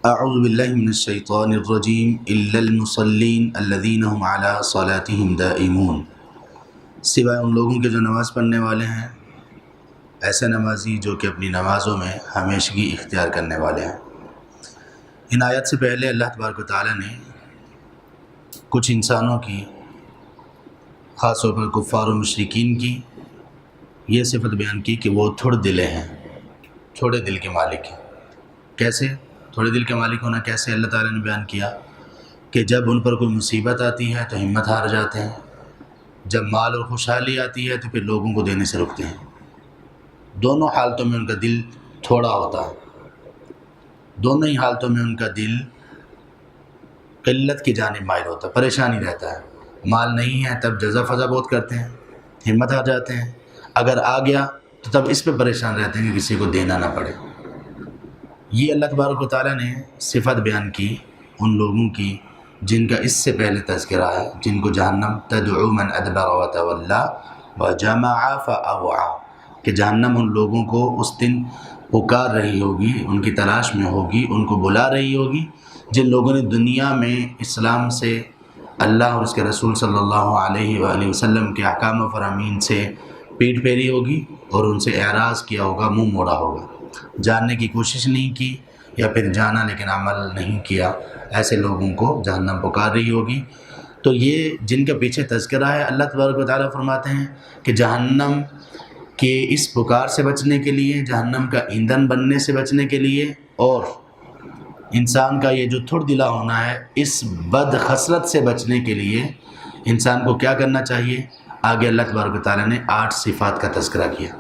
اعوذ باللہ من الشیطان الرجیم الا المصلین الذین هم علی صلاتهم دائمون، سوائے ان لوگوں کے جو نماز پڑھنے والے ہیں، ایسے نمازی جو کہ اپنی نمازوں میں ہمیشگی اختیار کرنے والے ہیں۔ ان آیت سے پہلے اللہ تبارک و تعالیٰ نے کچھ انسانوں کی، خاص طور پر کفار و مشرکین کی یہ صفت بیان کی کہ وہ تھوڑے دلے ہیں، تھوڑے دل کے مالک ہیں۔ کیسے تھوڑے دل کے مالک ہونا؟ کیسے اللہ تعالیٰ نے بیان کیا کہ جب ان پر کوئی مصیبت آتی ہے تو ہمت ہار جاتے ہیں، جب مال اور خوشحالی آتی ہے تو پھر لوگوں کو دینے سے رکتے ہیں۔ دونوں حالتوں میں ان کا دل تھوڑا ہوتا ہے، دونوں ہی حالتوں میں ان کا دل قلت کی جانب مائل ہوتا ہے، پریشانی رہتا ہے۔ مال نہیں ہے تب جزا فضا بہت کرتے ہیں، ہمت ہار جاتے ہیں، اگر آ گیا تو تب اس پہ پریشان رہتے ہیں کہ کسی کو دینا نہ پڑے۔ یہ اللہ تبارک و تعالیٰ نے صفت بیان کی ان لوگوں کی جن کا اس سے پہلے تذکرہ ہے، جن کو جہنم تدعو من ادبر وتولی وجمع فاوعى، کہ جہنم ان لوگوں کو اس دن پکار رہی ہوگی، ان کی تلاش میں ہوگی، ان کو بلا رہی ہوگی، جن لوگوں نے دنیا میں اسلام سے، اللہ اور اس کے رسول صلی اللہ علیہ وآلہ وسلم کے احکام و فرامین سے پیٹ پھیری ہوگی اور ان سے اعراض کیا ہوگا، منہ موڑا ہوگا، جاننے کی کوشش نہیں کی، یا پھر جانا لیکن عمل نہیں کیا۔ ایسے لوگوں کو جہنم پکار رہی ہوگی۔ تو یہ جن کا پیچھے تذکرہ ہے، اللہ تبارک و تعالیٰ فرماتے ہیں کہ جہنم کے اس پکار سے بچنے کے لیے، جہنم کا ایندھن بننے سے بچنے کے لیے، اور انسان کا یہ جو تھوڑ دلا ہونا ہے اس بد خصلت سے بچنے کے لیے انسان کو کیا کرنا چاہیے؟ آگے اللہ تبارک و تعالیٰ نے 8 صفات کا تذکرہ کیا۔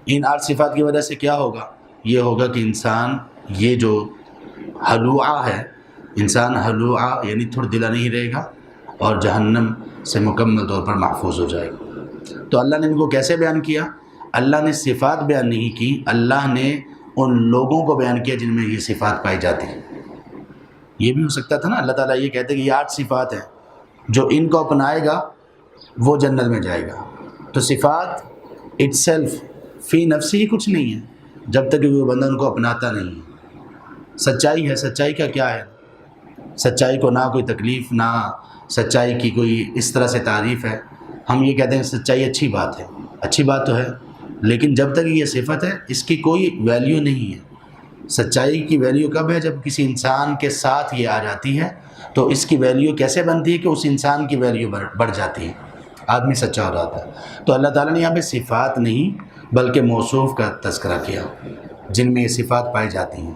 ان 8 صفات کی وجہ سے کیا ہوگا؟ یہ ہوگا کہ انسان یہ جو ہلوعہ ہے، انسان ہلوعہ یعنی تھوڑ دلا نہیں رہے گا اور جہنم سے مکمل طور پر محفوظ ہو جائے گا۔ تو اللہ نے ان کو کیسے بیان کیا؟ اللہ نے صفات بیان نہیں کی، اللہ نے ان لوگوں کو بیان کیا جن میں یہ صفات پائی جاتی ہیں۔ یہ بھی ہو سکتا تھا نا، اللہ تعالیٰ یہ کہتے کہ یہ 8 صفات ہیں، جو ان کو اپنائے گا وہ جنت میں جائے گا۔ تو صفات اٹ سیلف فی نفسی ہی کچھ نہیں ہے جب تک کہ وہ بندہ ان کو اپناتا نہیں ہے۔ سچائی ہے، سچائی کا کیا ہے؟ سچائی کو نہ کوئی تکلیف، نہ سچائی کی کوئی اس طرح سے تعریف ہے۔ ہم یہ کہتے ہیں سچائی اچھی بات ہے، اچھی بات تو ہے، لیکن جب تک یہ صفت ہے اس کی کوئی ویلیو نہیں ہے۔ سچائی کی ویلیو کب ہے؟ جب کسی انسان کے ساتھ یہ آ جاتی ہے تو اس کی ویلیو کیسے بنتی ہے کہ اس انسان کی ویلیو بڑھ جاتی ہے، آدمی سچا ہو جاتا ہے۔ تو اللہ تعالیٰ نے یہاں پہ صفات نہیں بلکہ موصوف کا تذکرہ کیا جن میں یہ صفات پائی جاتی ہیں۔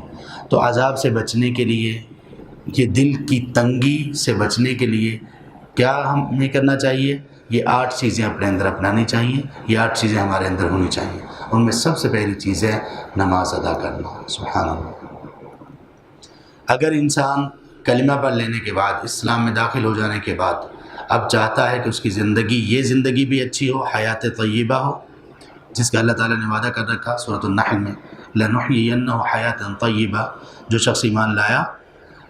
تو عذاب سے بچنے کے لیے، یہ دل کی تنگی سے بچنے کے لیے کیا ہمیں کرنا چاہیے؟ یہ 8 چیزیں اپنے اندر اپنانی چاہیے، یہ 8 چیزیں ہمارے اندر ہونی چاہیے۔ ان میں سب سے پہلی چیز ہے نماز ادا کرنا۔ سبحان اللہ! اگر انسان کلمہ پڑھ لینے کے بعد، اسلام میں داخل ہو جانے کے بعد اب چاہتا ہے کہ اس کی زندگی، یہ زندگی بھی اچھی ہو، حیات طیبہ ہو، جس کا اللہ تعالیٰ نے وعدہ کر رکھا سورۃ النحل میں، لَنُحْيِيَنَّهُ حَيَاةً طَيِّبَةً، جو شخص ایمان لایا،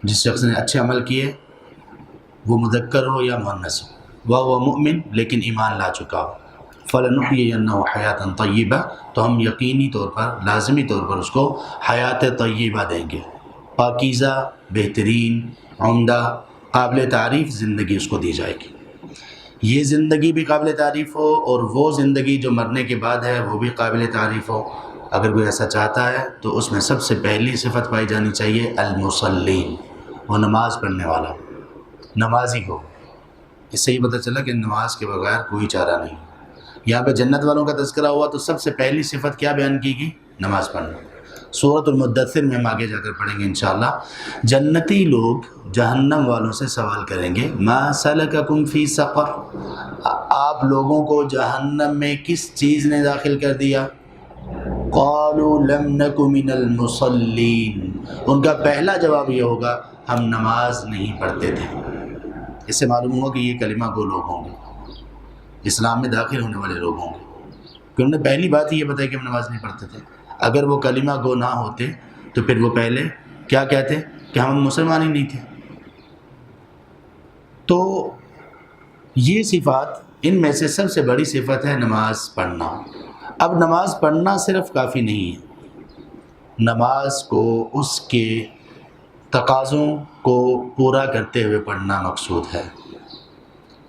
جس شخص نے اچھے عمل کیے، وہ مذکر ہو یا مؤنث ہو، وَهُوَ مُؤْمِن لیکن ایمان لا چکا ہو، فَلَنُحْيِيَنَّهُ حَيَاةً طَيِّبَةً، تو ہم یقینی طور پر، لازمی طور پر اس کو حیات طیبہ دیں گے، پاکیزہ، بہترین، عمدہ، قابل تعریف زندگی اس کو دی جائے گی۔ یہ زندگی بھی قابل تعریف ہو اور وہ زندگی جو مرنے کے بعد ہے وہ بھی قابل تعریف ہو۔ اگر کوئی ایسا چاہتا ہے تو اس میں سب سے پہلی صفت پائی جانی چاہیے المصلین، وہ نماز پڑھنے والا، نمازی ہو۔ اس سے ہی پتہ چلا کہ نماز کے بغیر کوئی چارہ نہیں۔ یہاں پہ جنت والوں کا تذکرہ ہوا تو سب سے پہلی صفت کیا بیان کی گئی؟ نماز پڑھنا۔ سورۃ المدثر میں ہم آگے جا کر پڑھیں گے انشاءاللہ۔ جنتی لوگ جہنم والوں سے سوال کریں گے، ما سلککم فی سقر، آپ لوگوں کو جہنم میں کس چیز نے داخل کر دیا؟ قالوا لم نک من المصلین، ان کا پہلا جواب یہ ہوگا ہم نماز نہیں پڑھتے تھے۔ اس سے معلوم ہوا کہ یہ کلمہ گو لوگ ہوں گے، اسلام میں داخل ہونے والے لوگ ہوں گے، کہ انہوں نے پہلی بات یہ بتائی کہ ہم نماز نہیں پڑھتے تھے۔ اگر وہ کلمہ گو نہ ہوتے تو پھر وہ پہلے کیا کہتے کہ ہم مسلمان ہی نہیں تھے۔ تو یہ صفات، ان میں سے سب سے بڑی صفت ہے نماز پڑھنا۔ اب نماز پڑھنا صرف کافی نہیں ہے، نماز کو اس کے تقاضوں کو پورا کرتے ہوئے پڑھنا مقصود ہے۔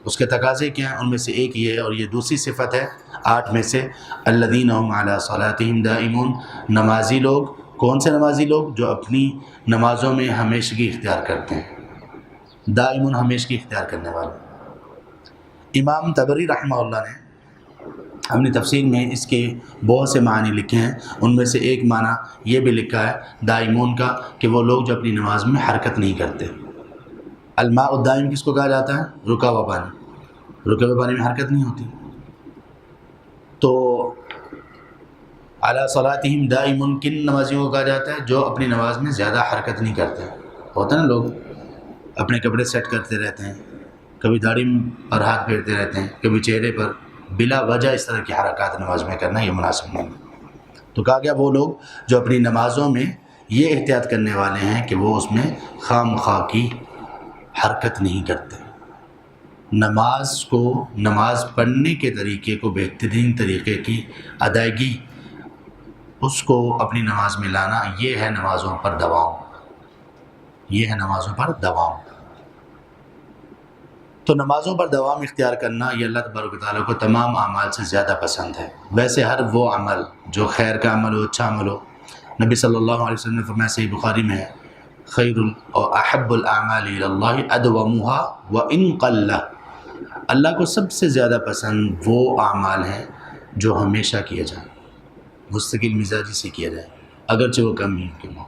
اس کے تقاضے کیا ہیں؟ ان میں سے ایک یہ ہے، اور یہ دوسری صفت ہے 8 میں سے، الذین هم علی صلاتہم دائمون، نمازی لوگ۔ کون سے نمازی لوگ؟ جو اپنی نمازوں میں ہمیشگی اختیار کرتے ہیں، دائمون ہمیشگی اختیار کرنے والے۔ امام طبری رحمہ اللہ نے اپنی تفسیر میں اس کے بہت سے معنی لکھے ہیں، ان میں سے ایک معنی یہ بھی لکھا ہے دائمون کا کہ وہ لوگ جو اپنی نماز میں حرکت نہیں کرتے۔ الماء الدائم کس کو کہا جاتا ہے؟ رکا ہوا پانی، رکے ہوئے پانی میں حرکت نہیں ہوتی۔ تو علی صلاتہم دائمون کن نمازیوں کو کہا جاتا ہے؟ جو اپنی نماز میں زیادہ حرکت نہیں کرتے۔ ہوتا ہے نا لوگ اپنے کپڑے سیٹ کرتے رہتے ہیں، کبھی داڑھی پر ہاتھ پھیرتے رہتے ہیں، کبھی چہرے پر، بلا وجہ اس طرح کی حرکات نماز میں کرنا یہ مناسب نہیں۔ تو کہا گیا وہ لوگ جو اپنی نمازوں میں یہ احتیاط کرنے والے ہیں کہ وہ اس میں خام خواہ کی حرکت نہیں کرتے۔ نماز پڑھنے کے طریقے کو، بہترین طریقے کی ادائیگی، اس کو اپنی نماز میں لانا، یہ ہے نمازوں پر دوام، یہ ہے نمازوں پر دوام۔ تو نمازوں پر دوام اختیار کرنا یہ اللہ تبارک و تعالیٰ کو تمام اعمال سے زیادہ پسند ہے۔ ویسے ہر وہ عمل جو خیر کا عمل ہو، اچھا عمل ہو، نبی صلی اللہ علیہ وسلم نے فرمایا، صحیح بخاری میں ہے، خیر اور احب الاعمال الی اللہ ادومها وان قل، اللہ کو سب سے زیادہ پسند وہ اعمال ہیں جو ہمیشہ کیے جائیں، مستقل مزاجی سے کیا جائے، اگرچہ وہ کم ہی کیوں ہو۔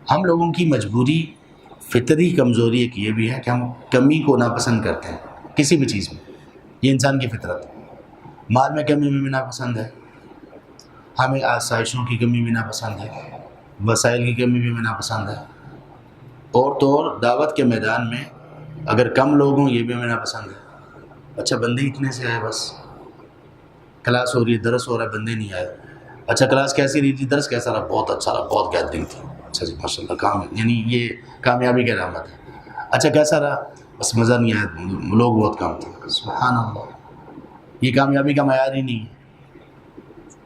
ہم لوگوں کی مجبوری، فطری کمزوری ایک یہ بھی ہے کہ ہم کمی کو ناپسند کرتے ہیں کسی بھی چیز میں، یہ انسان کی فطرت ہے۔ مال میں کمی بھی ناپسند ہے، ہمیں آسائشوں کی کمی بھی ناپسند ہے، وسائل کی کمی بھی ناپسند ہے، اور تو اور دعوت کے میدان میں اگر کم لوگ ہوں یہ بھی ہمیں ناپسند ہے۔ اچھا بندے اتنے سے آئے، بس کلاس ہو رہی ہے، درس ہو رہا ہے، بندے نہیں آئے۔ اچھا کلاس کیسی رہی تھی، درس کیسا رہا؟ بہت اچھا رہا، بہت گیدرنگ تھی۔ اچھا جی ماشاء اللہ، کام یعنی یہ کامیابی کی علامت ہے۔ اچھا کیسا رہا؟ بس مزہ نہیں آیا، لوگ بہت کم تھے۔ سبحان اللہ، یہ کامیابی کا معیار ہی نہیں ہے۔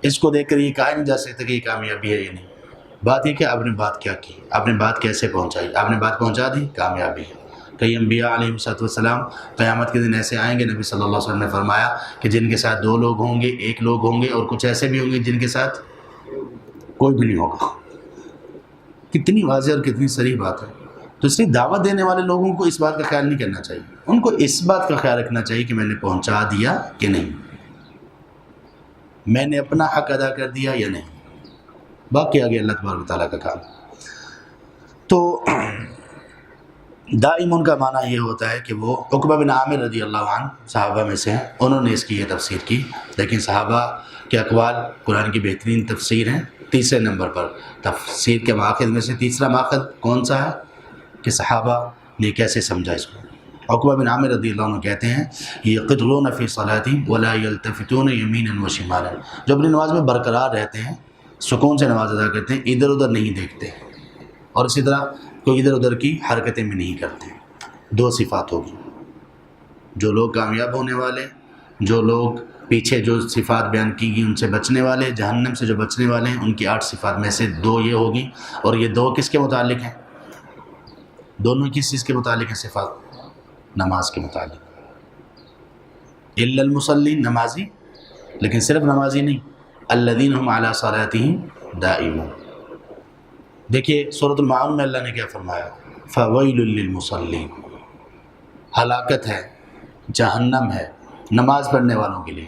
اس کو دیکھ کر یہ کہا نہیں جا سکتا کہ یہ کامیابی ہے یا نہیں۔ بات یہ کہ آپ نے بات کیا کی، آپ نے بات کیسے پہنچائی، آپ نے بات پہنچا دی، کامیابی ہے۔ کئی انبیاء علیہ السلام قیامت کے دن ایسے آئیں گے، نبی صلی اللہ علیہ وسلم نے فرمایا کہ جن کے ساتھ 2 لوگ ہوں گے، 1 لوگ ہوں گے، اور کچھ ایسے بھی ہوں گے جن کے ساتھ کوئی بھی نہیں ہوگا۔ کتنی واضح اور کتنی صریح بات ہے۔ تو اس لیے دعوت دینے والے لوگوں کو اس بات کا خیال نہیں کرنا چاہیے، ان کو اس بات کا خیال رکھنا چاہیے کہ میں نے پہنچا دیا کہ نہیں، میں نے اپنا حق ادا کر دیا یا نہیں، باقی آگے اللہ تبارک و تعالیٰ کا کام۔ تو دائمون کا معنی یہ ہوتا ہے کہ وہ عقبہ بن عامر رضی اللہ عنہ صحابہ میں سے ہیں، انہوں نے اس کی یہ تفسیر کی، لیکن صحابہ کے اقوال قرآن کی بہترین تفسیر ہیں۔ تیسرے نمبر پر تفسیر کے ماخذ میں سے تیسرا ماخذ کون سا ہے کہ صحابہ نے کیسے سمجھا اس کو؟ عقبہ بن عامر رضی اللہ عنہ کہتے ہیں، یقرون فی صلاتہم ولا یلتفتون یمینا وشمالا، جو اپنی نماز میں برقرار رہتے ہیں، سکون سے نماز ادا کرتے ہیں، ادھر ادھر نہیں دیکھتے، اور اسی طرح کوئی ادھر ادھر کی حرکتیں بھی نہیں کرتے۔ 2 صفات ہوگی۔ جو لوگ کامیاب ہونے والے، جو لوگ پیچھے جو صفات بیان کی گئی ان سے بچنے والے، جہنم سے جو بچنے والے ہیں، ان کی 8 صفات میں سے 2 یہ ہوگی، اور یہ 2 کس کے متعلق ہیں؟ دونوں کس چیز کے متعلق ہیں صفات؟ نماز کے متعلق۔ الا المصلین، نمازی، لیکن صرف نمازی نہیں، الذین هم علی صلاتہم دائمون۔ دیکھیے سورۃ المعون میں اللہ نے کیا فرمایا، فویل للمصلین، ہلاکت ہے، جہنم ہے نماز پڑھنے والوں کے لیے۔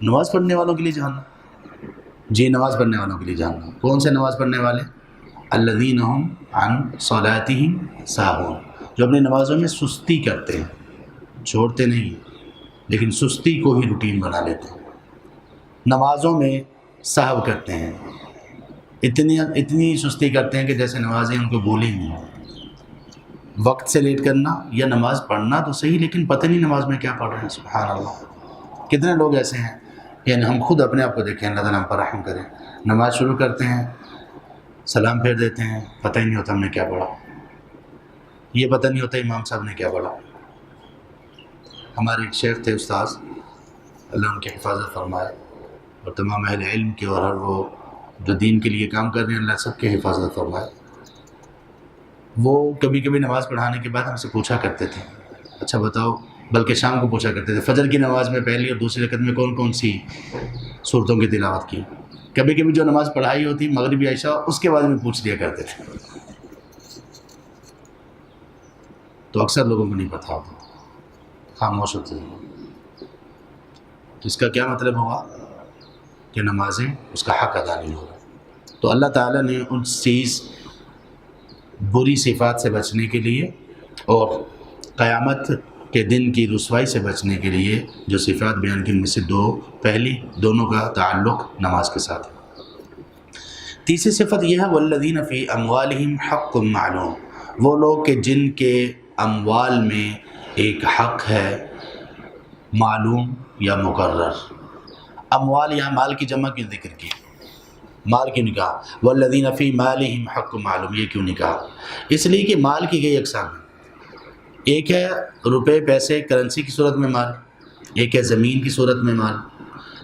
نماز پڑھنے والوں کے لیے جہنم؟ جی نماز پڑھنے والوں کے لیے جہنم۔ کون سے نماز پڑھنے والے؟ الذین هم عن صلاتہم ساہون، جو اپنی نمازوں میں سستی کرتے ہیں، چھوڑتے نہیں لیکن سستی کو ہی روٹین بنا لیتے ہیں، نمازوں میں سہو کرتے ہیں، اتنی سستی کرتے ہیں کہ جیسے نمازیں ان کو بھول ہی نہیں۔ وقت سے لیٹ کرنا یا نماز پڑھنا تو صحیح، لیکن پتہ نہیں نماز میں کیا پڑھ رہے ہیں۔ سبحان اللہ، کتنے لوگ ایسے ہیں، یعنی ہم خود اپنے آپ کو دیکھیں، اللہ تعالیٰ ہم پر رحم کریں، نماز شروع کرتے ہیں، سلام پھیر دیتے ہیں، پتہ ہی نہیں ہوتا ہم نے کیا پڑھا، یہ پتہ نہیں ہوتا امام صاحب نے کیا پڑھا۔ ہمارے ایک شیخ تھے استاذ، اللہ ان کی حفاظت فرمائے، اور تمام اہل علم کی اور ہر وہ جو دین کے لیے کام کر رہے ہیں، اللہ سب کی حفاظت فرمائے۔ وہ کبھی کبھی نماز پڑھانے کے بعد ہم سے پوچھا کرتے تھے، اچھا بتاؤ، بلکہ شام کو پوچھا کرتے تھے، فجر کی نماز میں پہلی اور دوسری رکعت میں کون کون سی صورتوں کی تلاوت کی؟ کبھی کبھی جو نماز پڑھائی ہوتی مغربی عشاء اس کے بعد میں پوچھ لیا کرتے تھے، تو اکثر لوگوں کو نہیں پتہ ہوتا، خاموش ہوتے ہیں۔ تو اس کا کیا مطلب ہوا کہ نمازیں اس کا حق ادا نہیں ہوگا۔ تو اللہ تعالیٰ نے ان چیز بری صفات سے بچنے کے لیے اور قیامت کے دن کی رسوائی سے بچنے کے لیے جو صفات بیان کی، ان میں سے پہلی دونوں کا تعلق نماز کے ساتھ ہے۔ تیسری صفت یہ ہے والذین فی اموالہم حق معلوم، وہ لوگ کہ جن کے اموال میں ایک حق ہے معلوم یا مقرر۔ اموال یہاں مال کی جمع کیوں ذکر کی؟ مال کیوں نہیں کہا والذین فی مالہم حق معلوم؟ یہ کیوں نہیں کہا؟ اس لیے کہ مال کی کئی اقسام ہیں، ایک ہے روپے پیسے کرنسی کی صورت میں مال، ایک ہے زمین کی صورت میں مال،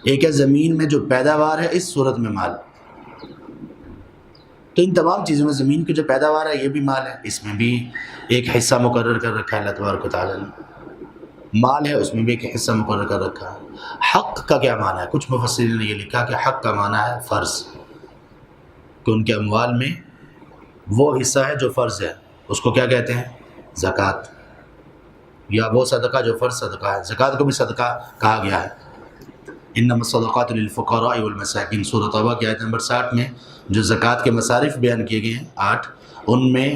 ایک ہے زمین میں جو پیداوار ہے اس صورت میں مال۔ تو ان تمام چیزوں میں زمین کی جو پیداوار ہے یہ بھی مال ہے، اس میں بھی ایک حصہ مقرر کر رکھا ہے اللہ تبارک و تعالیٰ نے۔ مال ہے اس میں بھی ایک حصہ مقرر کر رکھا ہے۔ حق کا کیا معنی ہے؟ کچھ مفسرین نے یہ لکھا کہ حق کا معنی ہے فرض، کہ ان کے اموال میں وہ حصہ ہے جو فرض ہے، اس کو کیا کہتے ہیں؟ زکوٰۃ، یا وہ صدقہ جو فرض صدقہ ہے۔ زکوٰۃ کو بھی صدقہ کہا گیا ہے، انما الصدقات للفقراء والمساکین، سورۃ توبہ کی آیت نمبر 60 میں جو زکوٰۃ کے مصارف بیان کیے گئے ہیں 8، ان میں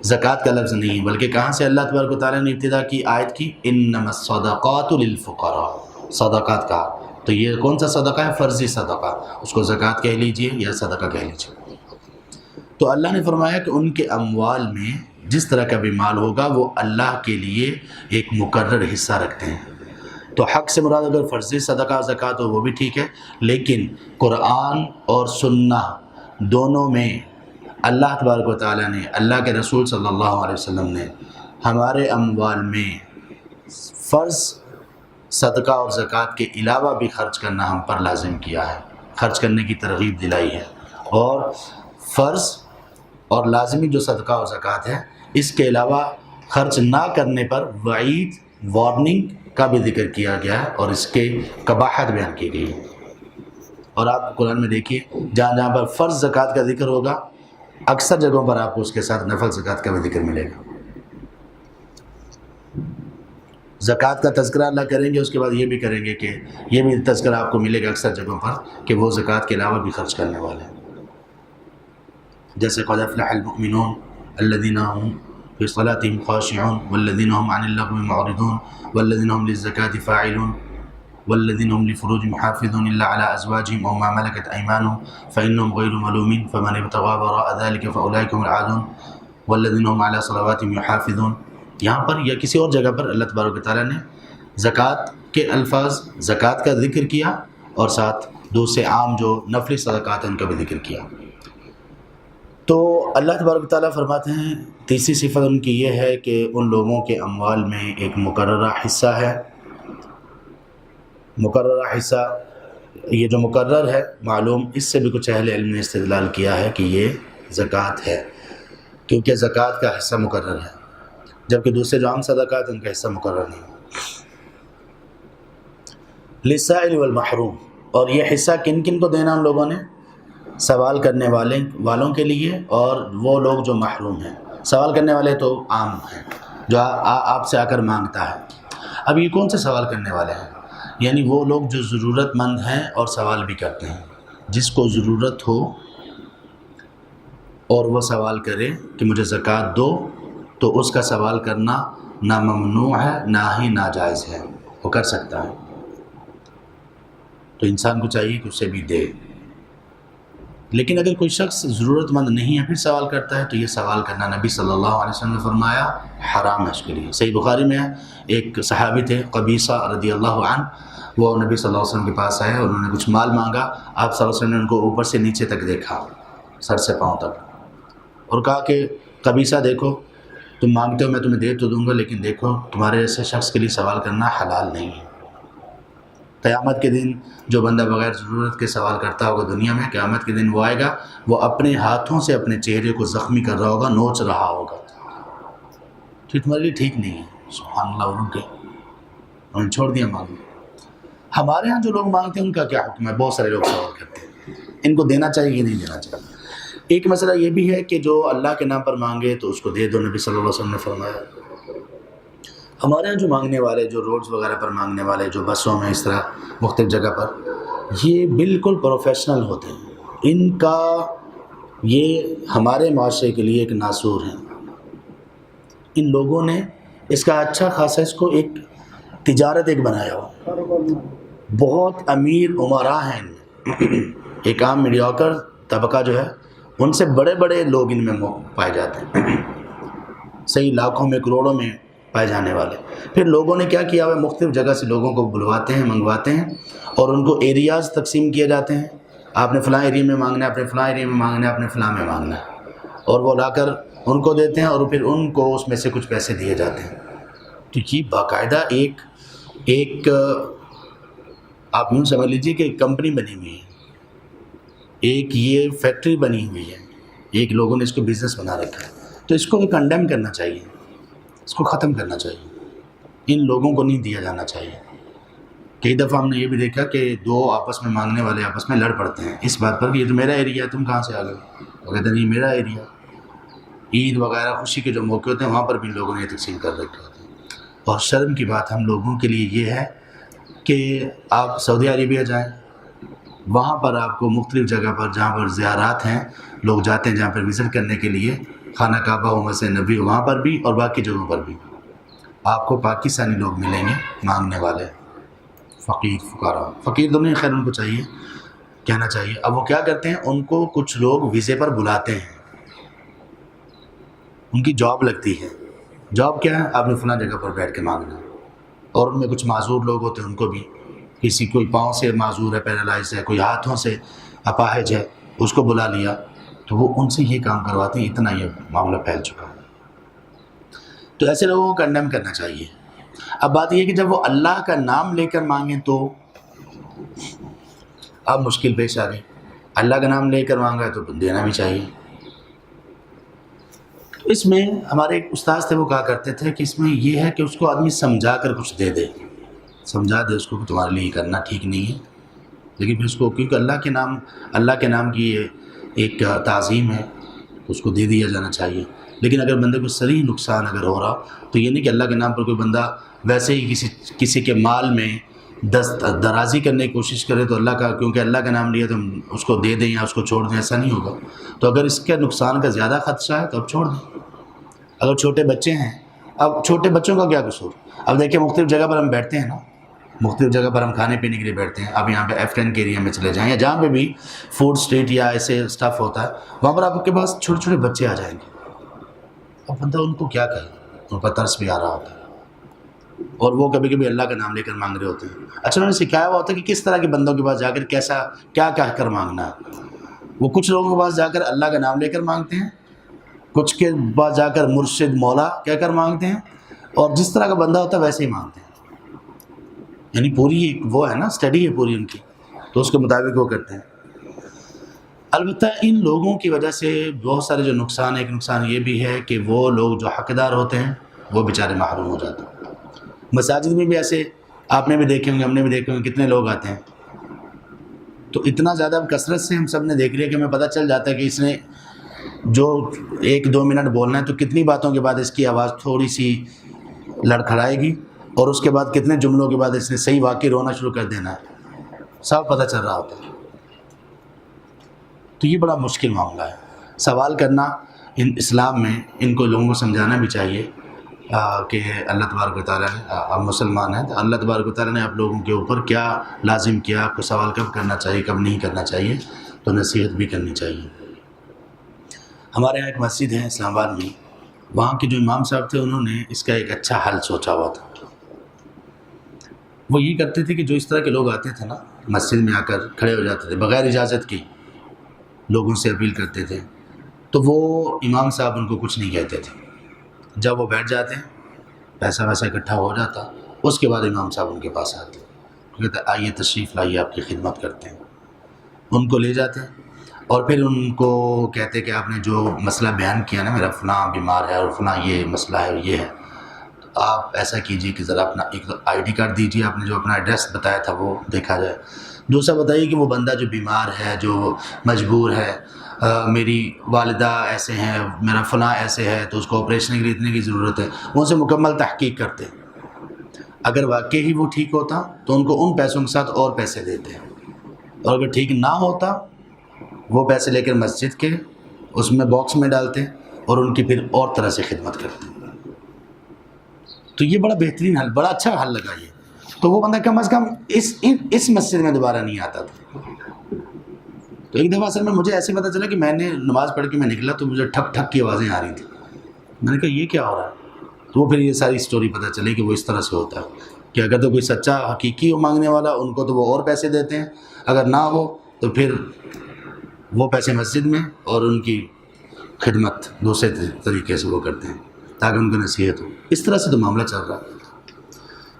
زکوٰۃ کا لفظ نہیں ہے، بلکہ کہاں سے اللہ تبارک و تعالیٰ نے ابتدا کی آیت کی؟ انما الصدقات للفقراء، صدقات کہا۔ تو یہ کون سا صدقہ ہے؟ فرضی صدقہ، اس کو زکوٰۃ کہہ لیجئے یا صدقہ کہہ لیجئے۔ تو اللہ نے فرمایا کہ ان کے اموال میں جس طرح کا بھی مال ہوگا وہ اللہ کے لیے ایک مقرر حصہ رکھتے ہیں۔ تو حق سے مراد اگر فرضی صدقہ زکوٰۃ ہو وہ بھی ٹھیک ہے، لیکن قرآن اور سنہ دونوں میں اللہ تبارک و تعالیٰ نے، اللہ کے رسول صلی اللہ علیہ وسلم نے ہمارے اموال میں فرض صدقہ اور زکوٰۃ کے علاوہ بھی خرچ کرنا ہم پر لازم کیا ہے، خرچ کرنے کی ترغیب دلائی ہے، اور فرض اور لازمی جو صدقہ اور زکوٰۃ ہے اس کے علاوہ خرچ نہ کرنے پر وعید، وارننگ کا بھی ذکر کیا گیا ہے اور اس کے قباحت بیان کی گئی ہے۔ اور آپ قرآن میں دیکھیے جہاں جہاں پر فرض زکوٰۃ کا ذکر ہوگا اکثر جگہوں پر آپ کو اس کے ساتھ نفل زکوٰۃ کا بھی ذکر ملے گا۔ زکوٰۃ کا تذکرہ اللہ کریں گے، اس کے بعد یہ بھی کریں گے کہ یہ بھی تذکرہ آپ کو ملے گا اکثر جگہوں پر کہ وہ زکوٰۃ کے علاوہ بھی خرچ کرنے والے ہیں، جیسے قد افلح المؤمنون الذین هم فی صلاتهم خاشعون والذین هم عن اللغو معرضون والذین هم للزکاة فاعلون والذین هم لفروجهم حافظون الا على ازواجهم او ما ملكت ايمانهم فانهم غير ملومين فمن ابتغى وراء ذلك فاولئك هم العادون والذین هم على صلواتهم يحافظون۔ یہاں پر یا کسی اور جگہ پر اللہ تبارک و تعالیٰ نے زکوٰۃ کے الفاظ، زکوٰۃ کا ذکر کیا اور ساتھ دوسرے عام جو نفلی صدقات ہیں ان کا بھی ذکر کیا۔ تو اللہ تبارک و تعالیٰ فرماتے ہیں تیسری صفت ان کی یہ ہے کہ ان لوگوں کے اموال میں ایک مقررہ حصہ ہے۔ مقررہ حصہ، یہ جو مقرر ہے معلوم، اس سے بھی کچھ اہل علم نے استدلال کیا ہے کہ یہ زکوٰۃ ہے، کیونکہ زکوٰۃ کا حصہ مقرر ہے، جبکہ دوسرے جو عام صدقات ان کا حصہ مقرر نہیں۔ للسائل والمحروم، اور یہ حصہ کن کن کو دینا ان لوگوں نے؟ سوال کرنے والوں کے لیے اور وہ لوگ جو محروم ہیں۔ سوال کرنے والے تو عام ہیں، جو آپ سے آ کر مانگتا ہے۔ اب یہ کون سے سوال کرنے والے ہیں؟ یعنی وہ لوگ جو ضرورت مند ہیں اور سوال بھی کرتے ہیں، جس کو ضرورت ہو اور وہ سوال کرے کہ مجھے زکوٰۃ دو، تو اس کا سوال کرنا نہ ممنوع ہے نہ ہی ناجائز ہے، وہ کر سکتا ہے۔ تو انسان کو چاہیے کہ اسے بھی دے، لیکن اگر کوئی شخص ضرورت مند نہیں ہے پھر سوال کرتا ہے تو یہ سوال کرنا نبی صلی اللہ علیہ وسلم نے فرمایا حرام ہے اس کے لیے۔ صحیح بخاری میں ہے، ایک صحابی تھے قبیصہ رضی اللہ عنہ، وہ نبی صلی اللہ علیہ وسلم کے پاس آئے، انہوں نے کچھ مال مانگا، آپ صلی اللہ علیہ وسلم نے ان کو اوپر سے نیچے تک دیکھا، سر سے پاؤں تک، اور کہا کہ قبیصہ دیکھو تم مانگتے ہو میں تمہیں دے تو دوں گا، لیکن دیکھو تمہارے ایسے شخص کے لیے سوال کرنا حلال نہیں ہے۔ قیامت کے دن جو بندہ بغیر ضرورت کے سوال کرتا ہوگا دنیا میں، قیامت کے دن وہ آئے گا، وہ اپنے ہاتھوں سے اپنے چہرے کو زخمی کر رہا ہوگا، نوچ رہا ہوگا. تو تمہارے لیے ٹھیک نہیں ہے. سبحان اللہ. انہوں کے انہوں نے چھوڑ دیا مانگنا. ہمارے ہاں جو لوگ مانگتے ہیں ان کا کیا حکم ہے؟ بہت سارے لوگ سوال کرتے ہیں ان کو دینا چاہیے کہ نہیں دینا چاہیے. ایک مسئلہ یہ بھی ہے کہ جو اللہ کے نام پر مانگے تو اس کو دے دو. نبی صلی اللہ علیہ وسلم نے فرمایا. ہمارے یہاں جو مانگنے والے، جو روڈز وغیرہ پر مانگنے والے، جو بسوں میں اس طرح مختلف جگہ پر، یہ بالکل پروفیشنل ہوتے ہیں. ان کا یہ ہمارے معاشرے کے لیے ایک ناسور ہیں. ان لوگوں نے اس کا اچھا خاصا اس کو ایک تجارت ایک بنایا ہوا. بہت امیر عمراء ہیں ان میں. ایک عام میڈیوکر طبقہ جو ہے ان سے بڑے بڑے لوگ ان میں پائے جاتے ہیں، صحیح لاکھوں میں کروڑوں میں پائے جانے والے. پھر لوگوں نے کیا کیا ہوا، مختلف جگہ سے لوگوں کو بلواتے ہیں، منگواتے ہیں، اور ان کو ایریاز تقسیم کیے جاتے ہیں. آپ نے فلاں ایریا میں مانگنا ہے، آپ نے فلاں ایریا میں مانگنا ہے، آپ نے فلاں میں مانگنا ہے، اور وہ لا کر ان کو دیتے ہیں، اور پھر ان کو اس میں سے کچھ پیسے دیے جاتے ہیں. تو یہ باقاعدہ ایک آپ یوں سمجھ لیجیے کہ ایک کمپنی بنی ہوئی ہے، ایک یہ فیکٹری بنی ہوئی ہے، ایک لوگوں نے اس کو بزنس بنا رکھا ہے. تو اس کو کنڈیم کرنا چاہیے، اس کو ختم کرنا چاہیے. ان لوگوں کو نہیں دیا جانا چاہیے. کئی دفعہ ہم نے یہ بھی دیکھا کہ دو آپس میں مانگنے والے آپس میں لڑ پڑتے ہیں اس بات پر کہ یہ تو میرا ایریا ہے، تم کہاں سے آ گئے؟ وہ کہتے ہیں یہ میرا ایریا. عید وغیرہ خوشی کے جو موقع ہوتے ہیں وہاں پر بھی لوگوں نے یہ تقسیم کر رکھے ہوتے ہیں. اور شرم کی بات ہم لوگوں کے لیے یہ ہے کہ آپ سعودی عربیہ جائیں، وہاں پر آپ کو مختلف جگہ پر جہاں پر زیارات ہیں، لوگ جاتے ہیں جہاں پر وزٹ کرنے کے لیے، خانہ کعبہ و مسجد نبوی، وہاں پر بھی اور باقی جگہوں پر بھی آپ کو پاکستانی لوگ ملیں گے مانگنے والے، فقیر فقراء. فقیر تو نہیں، خیر ان کو چاہیے کہنا چاہیے. اب وہ کیا کرتے ہیں، ان کو کچھ لوگ ویزے پر بلاتے ہیں، ان کی جاب لگتی ہے. جاب کیا ہے؟ آپ نے فلاں جگہ پر بیٹھ کے مانگنا ہے. اور ان میں کچھ معذور لوگ ہوتے ہیں، ان کو بھی کسی کوئی پاؤں سے معذور ہے، پیرالائز ہے، کوئی ہاتھوں سے اپاہج ہے، اس کو بلا لیا تو وہ ان سے یہ کام کرواتے ہیں. اتنا یہ معاملہ پھیل چکا ہے. تو ایسے لوگوں کو کنڈیم کرنا چاہیے. اب بات یہ ہے کہ جب وہ اللہ کا نام لے کر مانگیں تو اب مشکل پیش آ گئی. اللہ کا نام لے کر مانگا تو دینا بھی چاہیے. اس میں ہمارے ایک استاد تھے، وہ کہا کرتے تھے کہ اس میں یہ ہے کہ اس کو آدمی سمجھا کر کچھ دے دے، سمجھا دے اس کو کہ تمہارے لیے کرنا ٹھیک نہیں ہے، لیکن پھر اس کو کیونکہ اللہ کے نام کی ایک تعظیم ہے تو اس کو دے دیا جانا چاہیے. لیکن اگر بندے کو صریح نقصان اگر ہو رہا تو یہ نہیں کہ اللہ کے نام پر کوئی بندہ ویسے ہی کسی کے مال میں درازی کرنے کی کوشش کرے تو اللہ کا، کیونکہ اللہ کا نام لیا تو ہم اس کو دے دیں یا اس کو چھوڑ دیں، ایسا نہیں ہوگا. تو اگر اس کے نقصان کا زیادہ خدشہ ہے تو اب چھوڑ دیں. اگر چھوٹے بچے ہیں، اب چھوٹے بچوں کا کیا قصور؟ اب دیکھیں مختلف جگہ پر ہم بیٹھتے ہیں نا، مختلف جگہ پر ہم کھانے پینے کے لیے بیٹھتے ہیں. اب یہاں پہ F10 کے ایریا میں چلے جائیں یا جہاں پہ بھی فوڈ اسٹریٹ یا ایسے اسٹف ہوتا ہے، وہاں پر آپ کے پاس چھوٹے چھوٹے بچے آ جائیں گے. اب بندہ ان کو کیا کہے، ان پر ترس بھی آ رہا ہوتا ہے، اور وہ کبھی کبھی اللہ کا نام لے کر مانگ رہے ہوتے ہیں. اچھا انہوں نے سکھایا ہوا ہوتا ہے کہ کس طرح کے بندوں کے پاس جا کر کیا کہہ کر مانگنا ہے. وہ کچھ لوگوں کے پاس جا کر اللہ کا نام لے کر مانگتے ہیں، کچھ کے پاس جا کر مرشد مولا کہہ کر مانگتے ہیں، اور جس طرح کا بندہ ہوتا ہے ویسے ہی مانگتے ہیں. یعنی پوری وہ ہے نا، اسٹڈی ہے پوری ان کی، تو اس کے مطابق وہ کرتے ہیں. البتہ ان لوگوں کی وجہ سے بہت سارے جو نقصان ہے، ایک نقصان یہ بھی ہے کہ وہ لوگ جو حقدار ہوتے ہیں وہ بیچارے محروم ہو جاتے ہیں. مساجد میں بھی ایسے آپ نے بھی دیکھے ہوں گے، ہم نے بھی دیکھے ہوں گے، کتنے لوگ آتے ہیں. تو اتنا زیادہ کثرت سے ہم سب نے دیکھ لیا کہ ہمیں پتہ چل جاتا ہے کہ اس نے جو 1-2 منٹ بولنا ہے تو کتنی باتوں کے بعد اس کی آواز تھوڑی سی لڑکھڑائے گی، اور اس کے بعد کتنے جملوں کے بعد اس نے صحیح واقعی رونا شروع کر دینا ہے. سب پتہ چل رہا ہوتا ہے. تو یہ بڑا مشکل معاملہ ہے. سوال کرنا اسلام میں ان کو لوگوں کو سمجھانا بھی چاہیے کہ اللہ تبارک و تعالیٰ نے، آپ مسلمان ہیں تو اللہ تبارک و تعالیٰ نے آپ لوگوں کے اوپر کیا لازم کیا، آپ کو سوال کب کرنا چاہیے کب نہیں کرنا چاہیے، تو نصیحت بھی کرنی چاہیے. ہمارے یہاں ایک مسجد ہے اسلام آباد میں، وہاں کے جو امام صاحب تھے انہوں نے اس کا ایک اچھا حل سوچا ہوا تھا. وہ یہ کرتے تھے کہ جو اس طرح کے لوگ آتے تھے نا، مسجد میں آ کر کھڑے ہو جاتے تھے بغیر اجازت کی، لوگوں سے اپیل کرتے تھے، تو وہ امام صاحب ان کو کچھ نہیں کہتے تھے. جب وہ بیٹھ جاتے ہیں، پیسہ ویسا اکٹھا ہو جاتا، اس کے بعد امام صاحب ان کے پاس آتے. کہتے ہیں آئیے تشریف لائیے آپ کی خدمت کرتے ہیں. ان کو لے جاتے ہیں اور پھر ان کو کہتے کہ آپ نے جو مسئلہ بیان کیا نا میرا فلاں بیمار ہے اور فلاں یہ مسئلہ ہے اور یہ ہے، تو آپ ایسا کیجئے کہ ذرا اپنا ایک آئی ڈی کارڈ دیجیے، آپ نے جو اپنا ایڈریس بتایا تھا وہ دیکھا جائے. دوسرا بتائیے کہ وہ بندہ جو بیمار ہے، جو مجبور ہے، میری والدہ ایسے ہیں، میرا فلاں ایسے ہے تو اس کو آپریشن کے لیے اتنے کی ضرورت ہے. وہ ان سے مکمل تحقیق کرتے ہیں. اگر واقعی ہی وہ ٹھیک ہوتا تو ان کو ان پیسوں کے ساتھ اور پیسے دیتے ہیں، اور اگر ٹھیک نہ ہوتا وہ پیسے لے کر مسجد کے اس میں باکس میں ڈالتے ہیں اور ان کی پھر اور طرح سے خدمت کرتے ہیں. تو یہ بڑا بہترین حل، بڑا اچھا حل لگا یہ. تو وہ بندہ کم از کم اس مسجد میں دوبارہ نہیں آتا تھا. تو ایک دفعہ اصل میں مجھے ایسے پتہ چلا کہ میں نے نماز پڑھ کے میں نکلا تو مجھے ٹھک ٹھک کی آوازیں آ رہی تھیں. میں نے کہا یہ کیا ہو رہا ہے؟ تو وہ پھر یہ ساری اسٹوری پتہ چلی کہ وہ اس طرح سے ہوتا ہے کہ اگر تو کوئی سچا حقیقی ہو مانگنے والا ان کو تو وہ اور پیسے دیتے ہیں، اگر نہ ہو تو پھر وہ پیسے مسجد میں اور ان کی خدمت دوسرے طریقے سے وہ کرتے ہیں تاکہ ان کو نصیحت ہو. اس طرح سے تو معاملہ چل رہا ہے.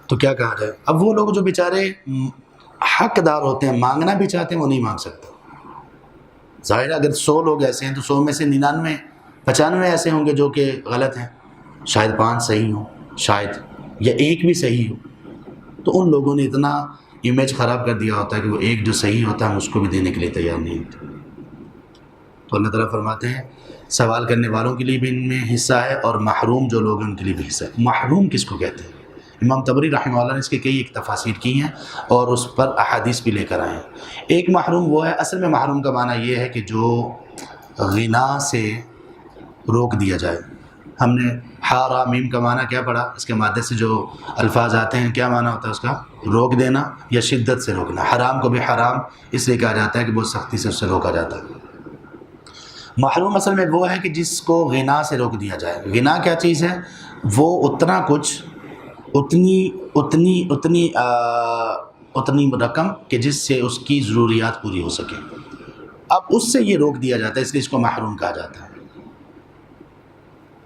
تو کیا کہا جائے؟ اب وہ لوگ جو بیچارے حقدار ہوتے ہیں، مانگنا بھی چاہتے ہیں، وہ نہیں مانگ سکتے. ظاہر ہے اگر 100 لوگ ایسے ہیں تو 100 میں سے 99 95 ایسے ہوں گے جو کہ غلط ہیں، شاید 5 صحیح ہوں، شاید یا ایک بھی صحیح ہو. تو ان لوگوں نے اتنا امیج خراب کر دیا ہوتا ہے کہ وہ ایک جو صحیح ہوتا ہے اس کو بھی دینے کے لیے تیار نہیں ہوتے. تو اللہ تعالیٰ فرماتے ہیں سوال کرنے والوں کے لیے بھی ان میں حصہ ہے اور محروم جو لوگ ہیں ان کے لیے بھی حصہ ہے. محروم کس کو کہتے ہیں؟ امام طبری رحمہ اللہ نے اس کے کئی ایک تفاسیر کی ہیں اور اس پر احادیث بھی لے کر آئے ہیں. ایک محروم وہ ہے، اصل میں محروم کا معنی یہ ہے کہ جو غنا سے روک دیا جائے. ہم نے حا میم کا معنی کیا پڑھا؟ اس کے مادے سے جو الفاظ آتے ہیں کیا معنی ہوتا ہے اس کا؟ روک دینا یا شدت سے روکنا. حرام کو بھی حرام اس لیے کہا جاتا ہے کہ بہت سختی سے اس سے روکا جاتا ہے. محروم اصل میں وہ ہے کہ جس کو غنا سے روک دیا جائے. غنا کیا چیز ہے؟ وہ اتنا کچھ اتنی رقم کہ جس سے اس کی ضروریات پوری ہو سکے. اب اس سے یہ روک دیا جاتا ہے، اس لیے اس کو محروم کہا جاتا ہے.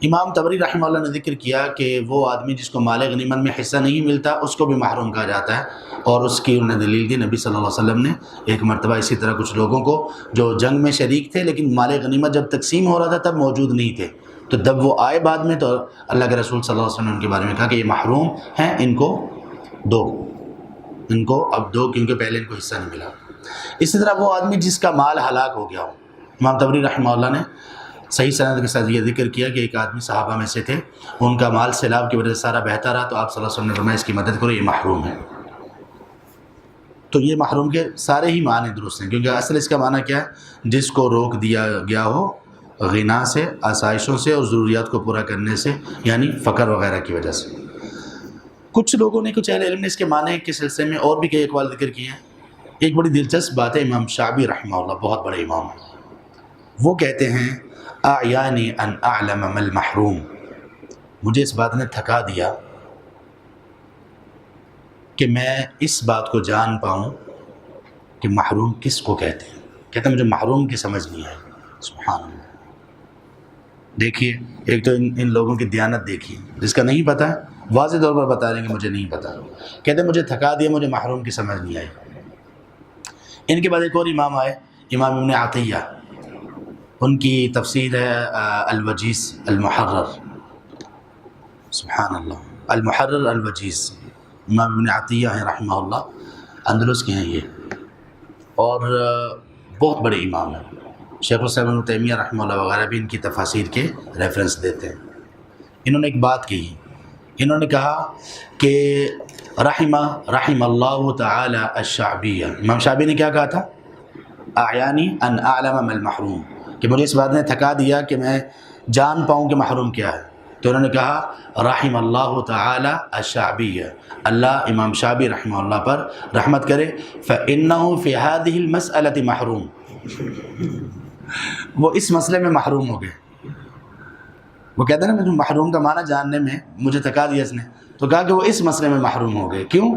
امام طبری رحمہ اللہ نے ذکر کیا کہ وہ آدمی جس کو مال غنیمت میں حصہ نہیں ملتا اس کو بھی محروم کہا جاتا ہے. اور اس کی انہوں نے دلیل دی، نبی صلی اللہ علیہ وسلم نے ایک مرتبہ اسی طرح کچھ لوگوں کو جو جنگ میں شریک تھے لیکن مال غنیمت جب تقسیم ہو رہا تھا تب موجود نہیں تھے، تو جب وہ آئے بعد میں تو اللہ کے رسول صلی اللہ علیہ وسلم نے ان کے بارے میں کہا کہ یہ محروم ہیں، ان کو دو، ان کو اب دو، کیونکہ پہلے ان کو حصہ نہیں ملا. اسی طرح وہ آدمی جس کا مال ہلاک ہو گیا ہو. امام طبری رحمہ اللہ نے صحیح سند کے ساتھ یہ ذکر کیا کہ ایک آدمی صحابہ میں سے تھے، ان کا مال سیلاب کی وجہ سے سارا بہتا رہا تو آپ صلی اللہ علیہ وسلم نے فرمایا اس کی مدد کرو، یہ محروم ہے. تو یہ محروم کے سارے ہی معنی درست ہیں، کیونکہ اصل اس کا معنی کیا ہے؟ جس کو روک دیا گیا ہو غنا سے، آسائشوں سے اور ضروریات کو پورا کرنے سے، یعنی فقر وغیرہ کی وجہ سے. کچھ لوگوں نے، کچھ اہل علم نے اس کے معنی کے سلسلے میں اور بھی کئی اقوال ذکر کیے ہیں. ایک بڑی دلچسپ بات ہے، امام شعبی رحمہ اللہ بہت بڑے امام ہیں، وہ کہتے ہیں اعیانی ان اعلم ما المحروم، مجھے اس بات نے تھکا دیا کہ میں اس بات کو جان پاؤں کہ محروم کس کو کہتے ہیں. کہتے ہیں مجھے محروم کی سمجھ نہیں آئی. سبحان اللہ. دیکھیے ایک تو ان لوگوں کی دیانت دیکھیے، جس کا نہیں پتہ ہے واضح طور پر بتا رہے ہیں کہ مجھے نہیں پتہ. کہتے ہیں مجھے تھکا دیا، مجھے محروم کی سمجھ نہیں آئی. ان کے بعد ایک اور امام آئے، امام ابن عطیہ، ان کی تفسیر ہے الوجیز المحرر. سبحان اللہ، المحرر الوجیز. امام ابن عطیہ ہیں رحمہ اللہ، اندلس کے ہیں یہ، اور بہت بڑے امام ہیں. شیخ الاسلام ابن تیمیہ رحمہ اللہ وغیرہ بھی ان کی تفاسیر کے ریفرنس دیتے ہیں. انہوں نے ایک بات کہی، انہوں نے کہا کہ رحم اللہ تعالی الشعبیہ. امام شعبی نے کیا کہا تھا؟ اعیانی ان اعلم ما المحروم، کہ مجھے اس بات نے تھکا دیا کہ میں جان پاؤں کہ محروم کیا ہے. تو انہوں نے کہا رحم اللہ تعالی الشعبیہ، اللہ امام شعبی رحمہ اللہ پر رحمت کرے. فإنہ فی هذه المسألة محروم، وہ اس مسئلے میں محروم ہو گئے. وہ کہتے ہیں نا مجھے محروم کا معنی جاننے میں مجھے تھکا دیا اس نے، تو کہا کہ وہ اس مسئلے میں محروم ہو گئے. کیوں؟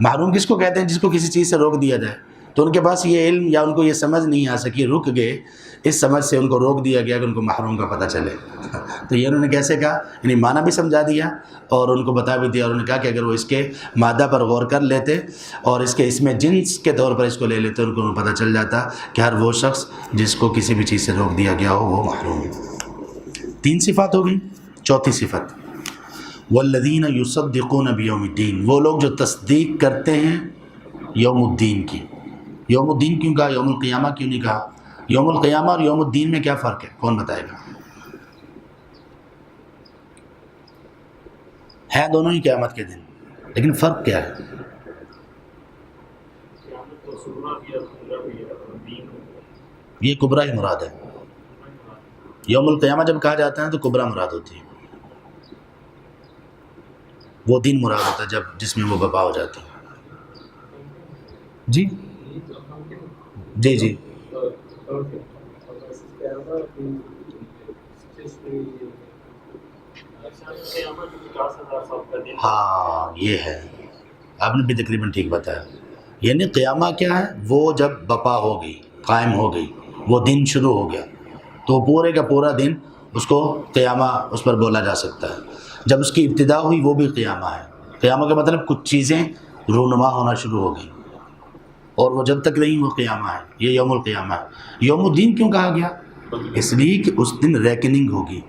محروم کس کو کہتے ہیں؟ جس کو کسی چیز سے روک دیا جائے. تو ان کے پاس یہ علم یا ان کو یہ سمجھ نہیں آ سکی، رک گئے، اس سمجھ سے ان کو روک دیا گیا کہ ان کو محروم کا پتہ چلے۔ تو یہ انہوں نے کیسے کہا، یعنی معنی بھی سمجھا دیا اور ان کو بتا بھی دیا، اور انہوں نے کہا کہ اگر وہ اس کے مادہ پر غور کر لیتے اور اس میں جنس کے طور پر اس کو لے لیتے، ان کو پتہ چل جاتا کہ ہر وہ شخص جس کو کسی بھی چیز سے روک دیا گیا ہو وہ محروم ہے۔ 3 صفات ہو گئی۔ چوتھی صفت، والذین یصدقون بیوم الدین، وہ لوگ جو تصدیق کرتے ہیں یوم الدین کی۔ یوم الدین کیوں کہا، یوم القیامہ کیوں نہیں کہا؟ یوم القیامہ اور یوم الدین میں کیا فرق ہے، کون بتائے گا؟ ہیں دونوں ہی قیامت کے دن، لیکن فرق کیا ہے؟ یہ کبریٰ ہی مراد ہے۔ یوم القیامہ جب کہا جاتا ہے تو کبریٰ مراد ہوتی ہے، وہ دن مراد ہوتا ہے جس میں وہ برپا ہو جاتی ہے۔ جی جی جی ہاں یہ ہے، آپ نے بھی تقریباً ٹھیک بتایا۔ یعنی قیامہ کیا ہے، وہ جب بپا ہو گئی، قائم ہو گئی، وہ دن شروع ہو گیا تو پورے کا پورا دن اس کو قیامہ اس پر بولا جا سکتا ہے۔ جب اس کی ابتدا ہوئی وہ بھی قیامہ ہے۔ قیامہ کا مطلب کچھ چیزیں رونما ہونا شروع ہو گئی اور وہ جب تک نہیں وہ قیامہ ہے، یہ یوم القیامہ ہے۔ یوم الدین کیوں کہا گیا؟ اس لیے کہ اس دن ریکننگ ہوگی،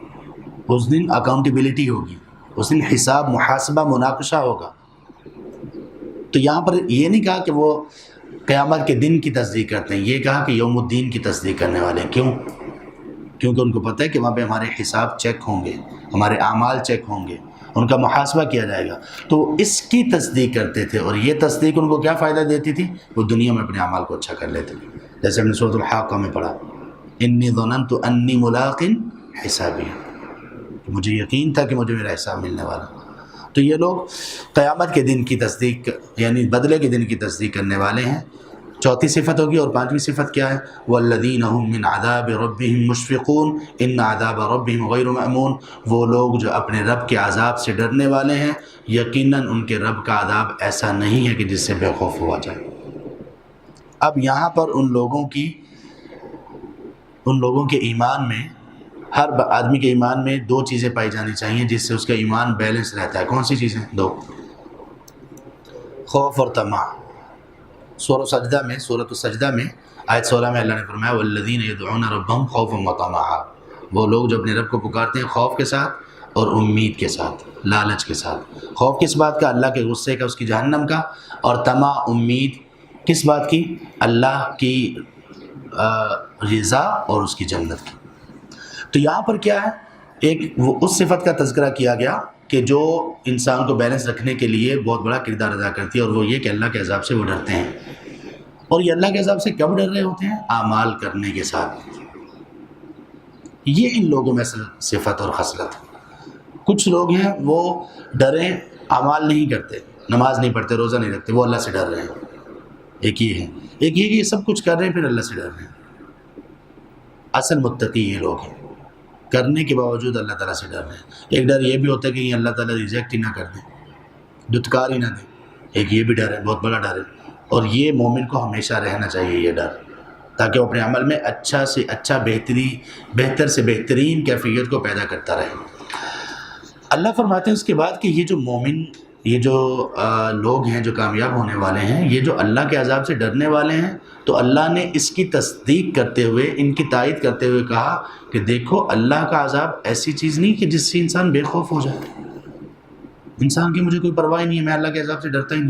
اس دن اکاؤنٹیبلٹی ہوگی، اس دن حساب محاسبہ مناقشہ ہوگا۔ تو یہاں پر یہ نہیں کہا کہ وہ قیامت کے دن کی تصدیق کرتے ہیں، یہ کہا کہ یوم الدین کی تصدیق کرنے والے ہیں۔ کیوں؟ کیونکہ ان کو پتہ ہے کہ وہاں پہ ہمارے حساب چیک ہوں گے، ہمارے اعمال چیک ہوں گے، ان کا محاسبہ کیا جائے گا، تو اس کی تصدیق کرتے تھے۔ اور یہ تصدیق ان کو کیا فائدہ دیتی تھی؟ وہ دنیا میں اپنے اعمال کو اچھا کر لیتے تھے، جیسے ہم نے سورۃ الحاقہ میں پڑھا، انی ظننت انی ملاق حسابی، مجھے یقین تھا کہ مجھے میرا حساب ملنے والا۔ تو یہ لوگ قیامت کے دن کی تصدیق، یعنی بدلے کے دن کی تصدیق کرنے والے ہیں۔ چوتھی صفت ہوگی۔ اور پانچویں صفت کیا ہے؟ والذین هم من عذاب ربهم مشفقون ان عذاب ربهم غیر مأمون، وہ لوگ جو اپنے رب کے عذاب سے ڈرنے والے ہیں، یقیناً ان کے رب کا عذاب ایسا نہیں ہے کہ جس سے بے خوف ہوا جائے۔ اب یہاں پر ان لوگوں کے ایمان میں، ہر آدمی کے ایمان میں 2 چیزیں پائی جانی چاہیے جس سے اس کا ایمان بیلنس رہتا ہے۔ کون سی چیزیں؟ 2، خوف اور طمع۔ سورۃ السجدہ میں آیت 16 میں اللہ نے فرمایا والذین یدعون ربهم خوفا وطمعا، وہ لوگ جو اپنے رب کو پکارتے ہیں خوف کے ساتھ اور امید کے ساتھ، لالچ کے ساتھ۔ خوف کس بات کا؟ اللہ کے غصے کا، اس کی جہنم کا، اور طمع امید کس بات کی؟ اللہ کی رضا اور اس کی جنت کی۔ تو یہاں پر کیا ہے، ایک وہ اس صفت کا تذکرہ کیا گیا کہ جو انسان کو بیلنس رکھنے کے لیے بہت بڑا کردار ادا کرتی ہے، اور وہ یہ کہ اللہ کے عذاب سے وہ ڈرتے ہیں۔ اور یہ اللہ کے عذاب سے کب ڈر رہے ہوتے ہیں؟ اعمال کرنے کے ساتھ۔ یہ ان لوگوں میں صفت اور خصلت۔ کچھ لوگ ہیں وہ ڈریں، اعمال نہیں کرتے، نماز نہیں پڑھتے، روزہ نہیں رکھتے، وہ اللہ سے ڈر رہے ہیں۔ ایک یہ ہے، ایک یہ کہ یہ سب کچھ کر رہے ہیں پھر اللہ سے ڈر رہے ہیں۔ اصل متقی یہ لوگ ہیں، کرنے کے باوجود اللہ تعالیٰ سے ڈر رہے ہیں۔ ایک ڈر یہ بھی ہوتا ہے کہ اللہ تعالیٰ ریجیکٹ ہی نہ کر دیں، دھتکار ہی نہ دیں، ایک یہ بھی ڈر ہے، بہت بڑا ڈر ہے۔ اور یہ مومن کو ہمیشہ رہنا چاہیے یہ ڈر، تاکہ وہ اپنے عمل میں اچھا سے اچھا، بہتر سے بہترین کیفیت کو پیدا کرتا رہے۔ اللہ فرماتے ہیں اس کے بعد کہ یہ جو مومن، یہ جو لوگ ہیں جو کامیاب ہونے والے ہیں، یہ جو اللہ کے عذاب سے ڈرنے والے ہیں، تو اللہ نے اس کی تصدیق کرتے ہوئے، ان کی تائید کرتے ہوئے کہا کہ دیکھو اللہ کا عذاب ایسی چیز نہیں کہ جس سے انسان بے خوف ہو جائے۔ انسان کی مجھے کوئی پرواہ نہیں ہے، میں اللہ کے عذاب سے ڈرتا ہی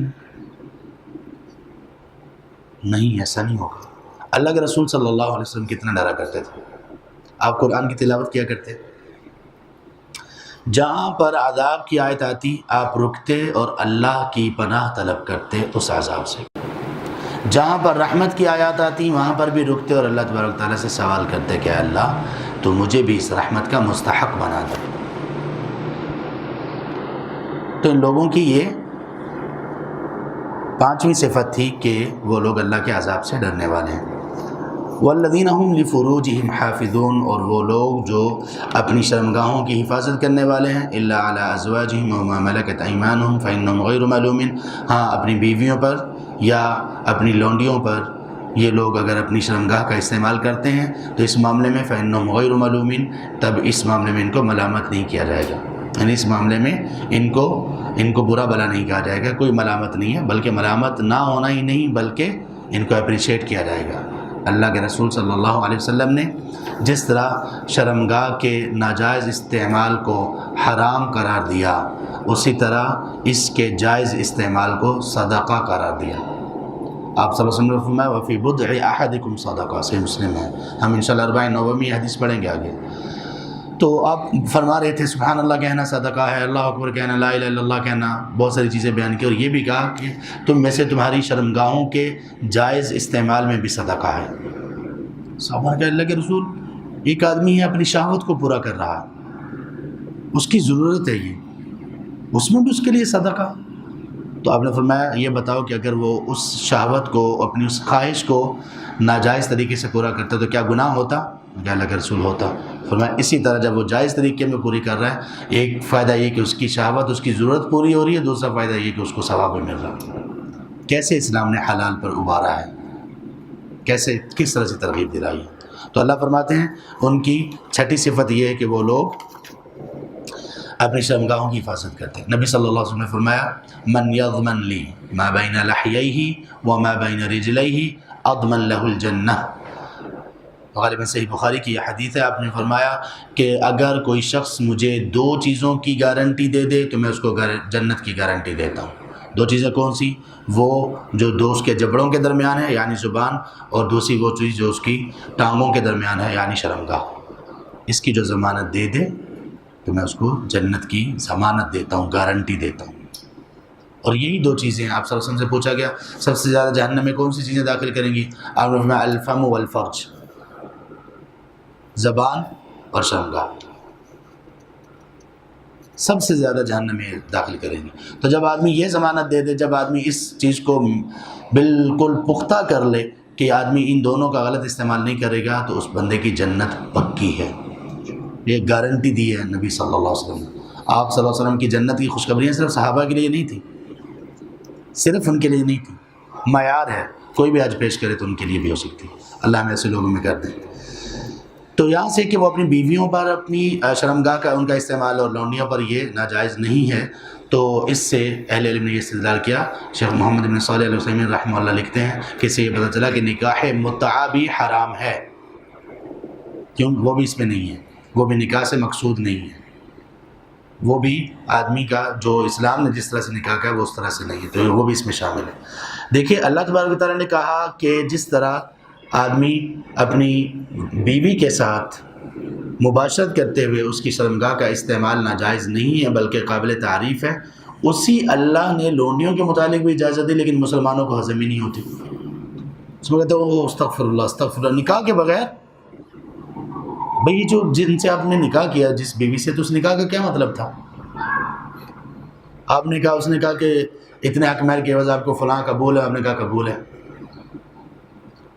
نہیں، ایسا نہیں ہوگا۔ اللہ کے رسول صلی اللہ علیہ وسلم کتنا ڈرا کرتے تھے، آپ قرآن کی تلاوت کیا کرتے، جہاں پر عذاب کی آیت آتی آپ رکتے اور اللہ کی پناہ طلب کرتے اس عذاب سے، جہاں پر رحمت کی آیات آتی وہاں پر بھی رکتے اور اللہ تبارک تعالیٰ سے سوال کرتے کہ اللہ تو مجھے بھی اس رحمت کا مستحق بنا دے۔ تو ان لوگوں کی یہ پانچویں صفت تھی کہ وہ لوگ اللہ کے عذاب سے ڈرنے والے ہیں۔ والذین هم لفروجہم حافظون، اور وہ لوگ جو اپنی شرمگاہوں کی حفاظت کرنے والے ہیں، الا علی ازواجہم وما ملکت ایمانہم فانہم غیر ملومین، ہاں اپنی بیویوں پر یا اپنی لونڈیوں پر یہ لوگ اگر اپنی شرمگاہ کا استعمال کرتے ہیں تو اس معاملے میں فإنہم غیر ملومین، تب اس معاملے میں ان کو ملامت نہیں کیا جائے گا، یعنی اس معاملے میں ان کو برا بلا نہیں کہا جائے گا، کوئی ملامت نہیں ہے، بلکہ ملامت نہ ہونا ہی نہیں بلکہ ان کو اپریشیٹ کیا جائے گا۔ اللہ کے رسول صلی اللہ علیہ وسلم نے جس طرح شرمگاہ کے ناجائز استعمال کو حرام قرار دیا، اسی طرح اس کے جائز استعمال کو صدقہ قرار دیا۔ آپ صلی اللہ علیہ وسلم نے فرمایا وفی بضع احدکم صدقہ، صحیح مسلم ہے، ہم انشاءاللہ 40 حدیث پڑھیں گے آگے۔ تو آپ فرما رہے تھے سبحان اللہ کہنا صدقہ ہے، اللہ اکبر کہنا، لا الہ الا اللہ کہنا، بہت ساری چیزیں بیان کی، اور یہ بھی کہا کہ تم میں سے تمہاری شرمگاہوں کے جائز استعمال میں بھی صدقہ ہے۔ صحابہ کہ اللہ کے رسول، ایک آدمی ہے اپنی شہوت کو پورا کر رہا ہے، اس کی ضرورت ہے، یہ اس میں بھی اس کے لیے صدقہ۔ تو آپ نے فرمایا یہ بتاؤ کہ اگر وہ اس شہوت کو، اپنی اس خواہش کو ناجائز طریقے سے پورا کرتا تو کیا گناہ ہوتا؟ کہ اللہ کے رسول ہوتا۔ فرمایا اسی طرح جب وہ جائز طریقے میں پوری کر رہا ہے، ایک فائدہ یہ کہ اس کی شہوت، اس کی ضرورت پوری ہو رہی ہے، دوسرا فائدہ یہ کہ اس کو ثواب بھی مل رہا ہے۔ کیسے اسلام نے حلال پر ابھارا ہے، کیسے کس طرح سے ترغیب دلائی ہے۔ تو اللہ فرماتے ہیں ان کی چھٹی صفت یہ ہے کہ وہ لوگ اپنی شرمگاہوں کی حفاظت کرتے ہیں۔ نبی صلی اللہ علیہ وسلم نے فرمایا من یضمن لی ما بین لحییہ وما بین رجلیہ اضمن لہ الجنہ، غالباً صحیح بخاری کی یہ حدیث ہے۔ آپ نے فرمایا کہ اگر کوئی شخص مجھے 2 چیزوں کی گارنٹی دے دے تو میں اس کو جنت کی گارنٹی دیتا ہوں۔ 2 چیزیں کون سی؟ وہ جو دوست کے جبڑوں کے درمیان ہے یعنی زبان، اور دوسری وہ چیز جو اس کی ٹانگوں کے درمیان ہے یعنی شرمگاہ۔ اس کی جو ضمانت دے دے تو میں اس کو جنت کی ضمانت دیتا ہوں، گارنٹی دیتا ہوں۔ اور یہی 2 چیزیں آپ صلی اللہ علیہ وسلم سے پوچھا گیا سب سے زیادہ جہنم میں کون سی چیزیں داخل کریں گی؟ آپ نے فرمایا الفم والفرج، زبان اور شرمگاہ سب سے زیادہ جہنم میں داخل کریں گے۔ تو جب آدمی یہ ضمانت دے دے، جب آدمی اس چیز کو بالکل پختہ کر لے کہ آدمی ان دونوں کا غلط استعمال نہیں کرے گا، تو اس بندے کی جنت پکی ہے۔ یہ گارنٹی دی ہے نبی صلی اللہ علیہ وسلم۔ آپ صلی اللہ علیہ وسلم کی جنت کی خوشخبریاں صرف صحابہ کے لیے نہیں تھی، صرف ان کے لیے نہیں تھی، معیار ہے، کوئی بھی آج پیش کرے تو ان کے لیے بھی ہو سکتی۔ اللہ ہمیں ایسے لوگوں میں کر دیں۔ تو یہاں سے کہ وہ اپنی بیویوں پر اپنی شرمگاہ کا ان کا استعمال اور لونڈیوں پر یہ ناجائز نہیں ہے، تو اس سے اہل علم نے یہ استدلال کیا۔ شیخ محمد بن صالح العثیمین رحمہ اللہ لکھتے ہیں کہ اس سے یہ پتہ چلا کہ نکاح متعہ بھی حرام ہے، کیوں؟ وہ بھی اس میں نہیں ہے، وہ بھی نکاح سے مقصود نہیں ہے، وہ بھی آدمی کا جو اسلام نے جس طرح سے نکاح کا ہے وہ اس طرح سے نہیں ہے، تو وہ بھی اس میں شامل ہے۔ دیکھیے اللہ تبارک و تعالیٰ نے کہا کہ جس طرح آدمی اپنی بیوی کے ساتھ مباشرت کرتے ہوئے اس کی شرمگاہ کا استعمال ناجائز نہیں ہے بلکہ قابل تعریف ہے، اسی اللہ نے لونڈیوں کے متعلق بھی اجازت دی، لیکن مسلمانوں کو ہضم ہی نہیں ہوتی۔ اس میں کہتے ہیں استغفر اللہ استغفر اللہ، نکاح کے بغیر بھئی جو جن سے آپ نے نکاح کیا جس بیوی سے، تو اس نکاح کا کیا مطلب تھا؟ آپ نے کہا، اس نے کہا کہ اتنے حق مہر کے عوض آپ کو فلاں قبول ہے، آپ نے کہا قبول ہے،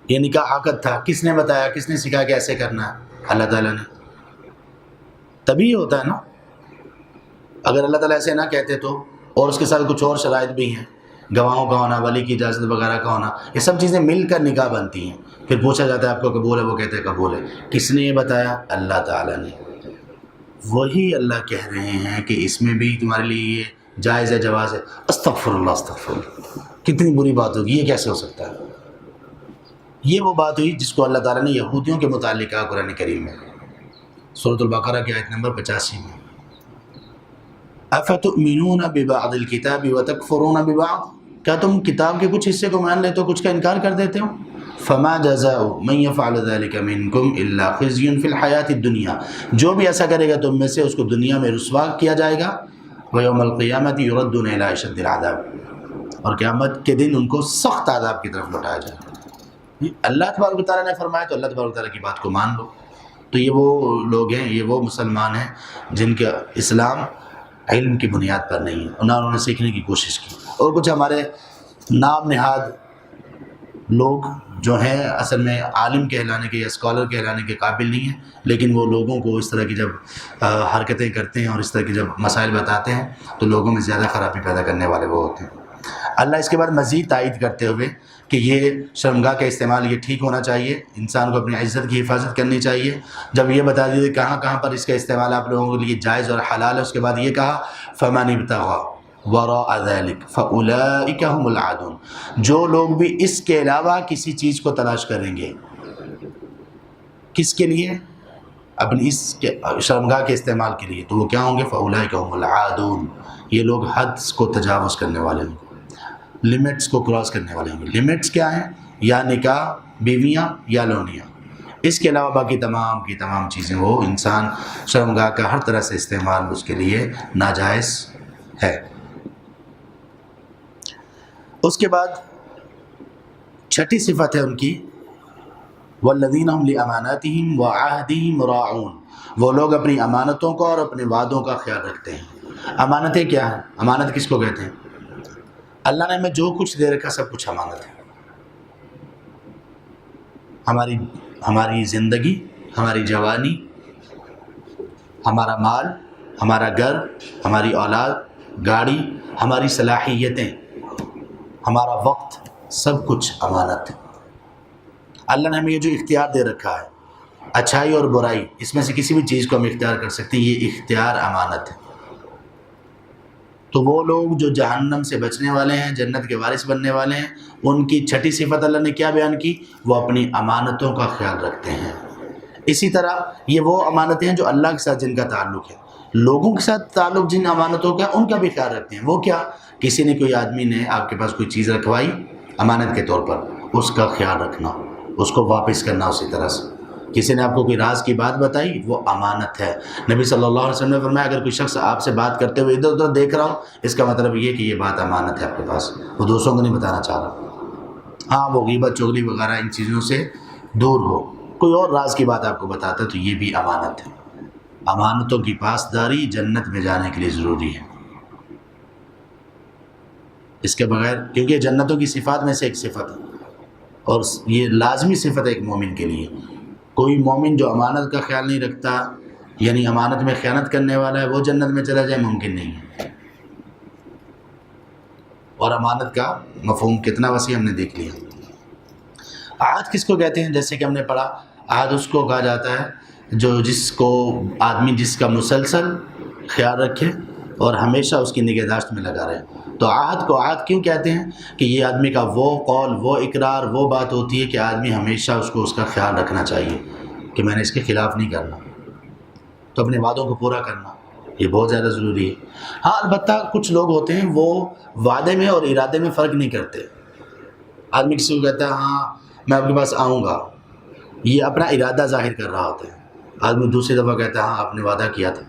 یہ نکاح عقد تھا۔ کس نے بتایا، کس نے سکھایا کہ ایسے کرنا ہے؟ اللہ تعالیٰ نے۔ تبھی ہوتا ہے نا، اگر اللہ تعالیٰ ایسے نہ کہتے تو، اور اس کے ساتھ کچھ اور شرائط بھی ہیں، گواہوں کا ہونا، ولی کی اجازت وغیرہ کا ہونا، یہ سب چیزیں مل کر نکاح بنتی ہیں۔ پھر پوچھا جاتا ہے آپ کو قبول ہے، وہ کہتے ہیں قبول ہے۔ کس نے یہ بتایا؟ اللہ تعالیٰ نے۔ وہی اللہ کہہ رہے ہیں کہ اس میں بھی تمہارے لیے یہ جائز ہے، جواز ہے۔ استغفر اللہ استغفر اللہ، کتنی بری بات ہوگی، یہ کیسے ہو سکتا ہے؟ یہ وہ بات ہوئی جس کو اللہ تعالیٰ نے یہودیوں کے متعلق کہا قرآن کریم میں، سورۃ البقرہ کی آیت نمبر 85 میں، افتؤمنون ببعض الکتاب وتکفرون ببعض، کیا تم کتاب کے کچھ حصے کو مان لیتے ہو، کچھ کا انکار کر دیتے ہو؟ فما جزاء من يفعل ذلك منكم الا خزي في الحیاۃ الدنیا، جو بھی ایسا کرے گا تم میں سے اس کو دنیا میں رسوا کیا جائے گا، ویوم القیامۃ یردون الی اشد العذاب، اور قیامت کے دن ان کو سخت عذاب کی طرف لوٹایا جائے گا۔ اللہ تبارک و تعالیٰ نے فرمایا تو اللہ تبارک و تعالیٰ کی بات کو مان لو۔ تو یہ وہ لوگ ہیں، یہ وہ مسلمان ہیں جن کا اسلام علم کی بنیاد پر نہیں ہے، انہوں نے سیکھنے کی کوشش کی۔ اور کچھ ہمارے نام نہاد لوگ جو ہیں اصل میں عالم کہلانے کے یا اسکالر کہلانے کے قابل نہیں ہیں، لیکن وہ لوگوں کو اس طرح کی جب حرکتیں کرتے ہیں اور اس طرح کی جب مسائل بتاتے ہیں تو لوگوں میں زیادہ خرابی پیدا کرنے والے وہ ہوتے ہیں۔ اللہ اس کے بعد مزید تائید کرتے ہوئے کہ یہ شرمگاہ کا استعمال یہ ٹھیک ہونا چاہیے، انسان کو اپنی عزت کی حفاظت کرنی چاہیے۔ جب یہ بتا دیے کہاں کہاں پر اس کا استعمال آپ لوگوں کے لیے جائز اور حلال ہے، اس کے بعد یہ کہا فَمَنِ ابْتَغَىٰ وَرَاءَ ذَلِكَ فَأُولَٰئِكَ هُمُ الْعَادُونَ، جو لوگ بھی اس کے علاوہ کسی چیز کو تلاش کریں گے، کس کے لیے؟ اپنی اس کے شرمگاہ کے استعمال کے لیے، تو وہ کیا ہوں گے؟ فَأُولَٰئِكَ هُمُ الْعَادُونَ، یہ لوگ حد کو تجاوز کرنے والے ہوں گے، لمٹس کو کراس کرنے والے ہوں گے۔ لمٹس کیا ہیں؟ یا نکاح، بیویاں یا لونیاں، اس کے علاوہ باقی تمام کی تمام چیزیں وہ انسان شرمگاہ کا ہر طرح سے استعمال اس کے لیے ناجائز ہے۔ اس کے بعد چھٹی صفت ہے ان کی والذین هم لأماناتهم وعہدہم راعون، وہ لوگ اپنی امانتوں کا اور اپنے وعدوں کا خیال رکھتے ہیں۔ امانتیں کیا ہیں؟ امانت کس کو کہتے ہیں؟ اللہ نے ہمیں جو کچھ دے رکھا سب کچھ امانت ہے۔ ہماری زندگی، ہماری جوانی، ہمارا مال، ہمارا گھر، ہماری اولاد، گاڑی، ہماری صلاحیتیں، ہمارا وقت، سب کچھ امانت ہے۔ اللہ نے ہمیں یہ جو اختیار دے رکھا ہے، اچھائی اور برائی، اس میں سے کسی بھی چیز کو ہم اختیار کر سکتے ہیں، یہ اختیار امانت ہے۔ تو وہ لوگ جو جہنم سے بچنے والے ہیں، جنت کے وارث بننے والے ہیں، ان کی چھٹی صفت اللہ نے کیا بیان کی؟ وہ اپنی امانتوں کا خیال رکھتے ہیں۔ اسی طرح یہ وہ امانتیں ہیں جو اللہ کے ساتھ جن کا تعلق ہے، لوگوں کے ساتھ تعلق جن امانتوں کا ان کا بھی خیال رکھتے ہیں۔ وہ کیا؟ کسی نے، کوئی آدمی نے آپ کے پاس کوئی چیز رکھوائی امانت کے طور پر، اس کا خیال رکھنا، اس کو واپس کرنا اسی طرح سے۔ کسی نے آپ کو کوئی راز کی بات بتائی، وہ امانت ہے۔ نبی صلی اللہ علیہ وسلم نے فرمایا اگر کوئی شخص آپ سے بات کرتے ہوئے ادھر ادھر دیکھ رہا ہو، اس کا مطلب یہ کہ یہ بات امانت ہے آپ کے پاس، وہ دوسروں کو نہیں بتانا چاہ رہا۔ ہاں، وہ غیبت، چغلی وغیرہ ان چیزوں سے دور ہو، کوئی اور راز کی بات آپ کو بتاتا ہے تو یہ بھی امانت ہے۔ امانتوں کی پاسداری جنت میں جانے کے لیے ضروری ہے۔ اس کے بغیر، کیونکہ جنتوں کی صفات میں سے ایک صفت ہے اور یہ لازمی صفت ہے ایک مومن کے لیے۔ کوئی مومن جو امانت کا خیال نہیں رکھتا، یعنی امانت میں خیانت کرنے والا ہے، وہ جنت میں چلا جائے ممکن نہیں ہے۔ اور امانت کا مفہوم کتنا وسیع ہم نے دیکھ لیا۔ عہد کس کو کہتے ہیں؟ جیسے کہ ہم نے پڑھا، عہد اس کو کہا جاتا ہے جو جس کو آدمی جس کا مسلسل خیال رکھے اور ہمیشہ اس کی نگہداشت میں لگا رہے۔ تو عہد کو عہد کیوں کہتے ہیں؟ کہ یہ آدمی کا وہ قول، وہ اقرار، وہ بات ہوتی ہے کہ آدمی ہمیشہ اس کو اس کا خیال رکھنا چاہیے کہ میں نے اس کے خلاف نہیں کرنا، تو اپنے وعدوں کو پورا کرنا یہ بہت زیادہ ضروری ہے۔ ہاں، البتہ کچھ لوگ ہوتے ہیں وہ وعدے میں اور ارادے میں فرق نہیں کرتے۔ آدمی کسی کو کہتا ہے ہاں میں آپ کے پاس آؤں گا، یہ اپنا ارادہ ظاہر کر رہا ہوتا ہے۔ آدمی دوسری دفعہ کہتا ہے ہاں آپ نے وعدہ کیا تھا،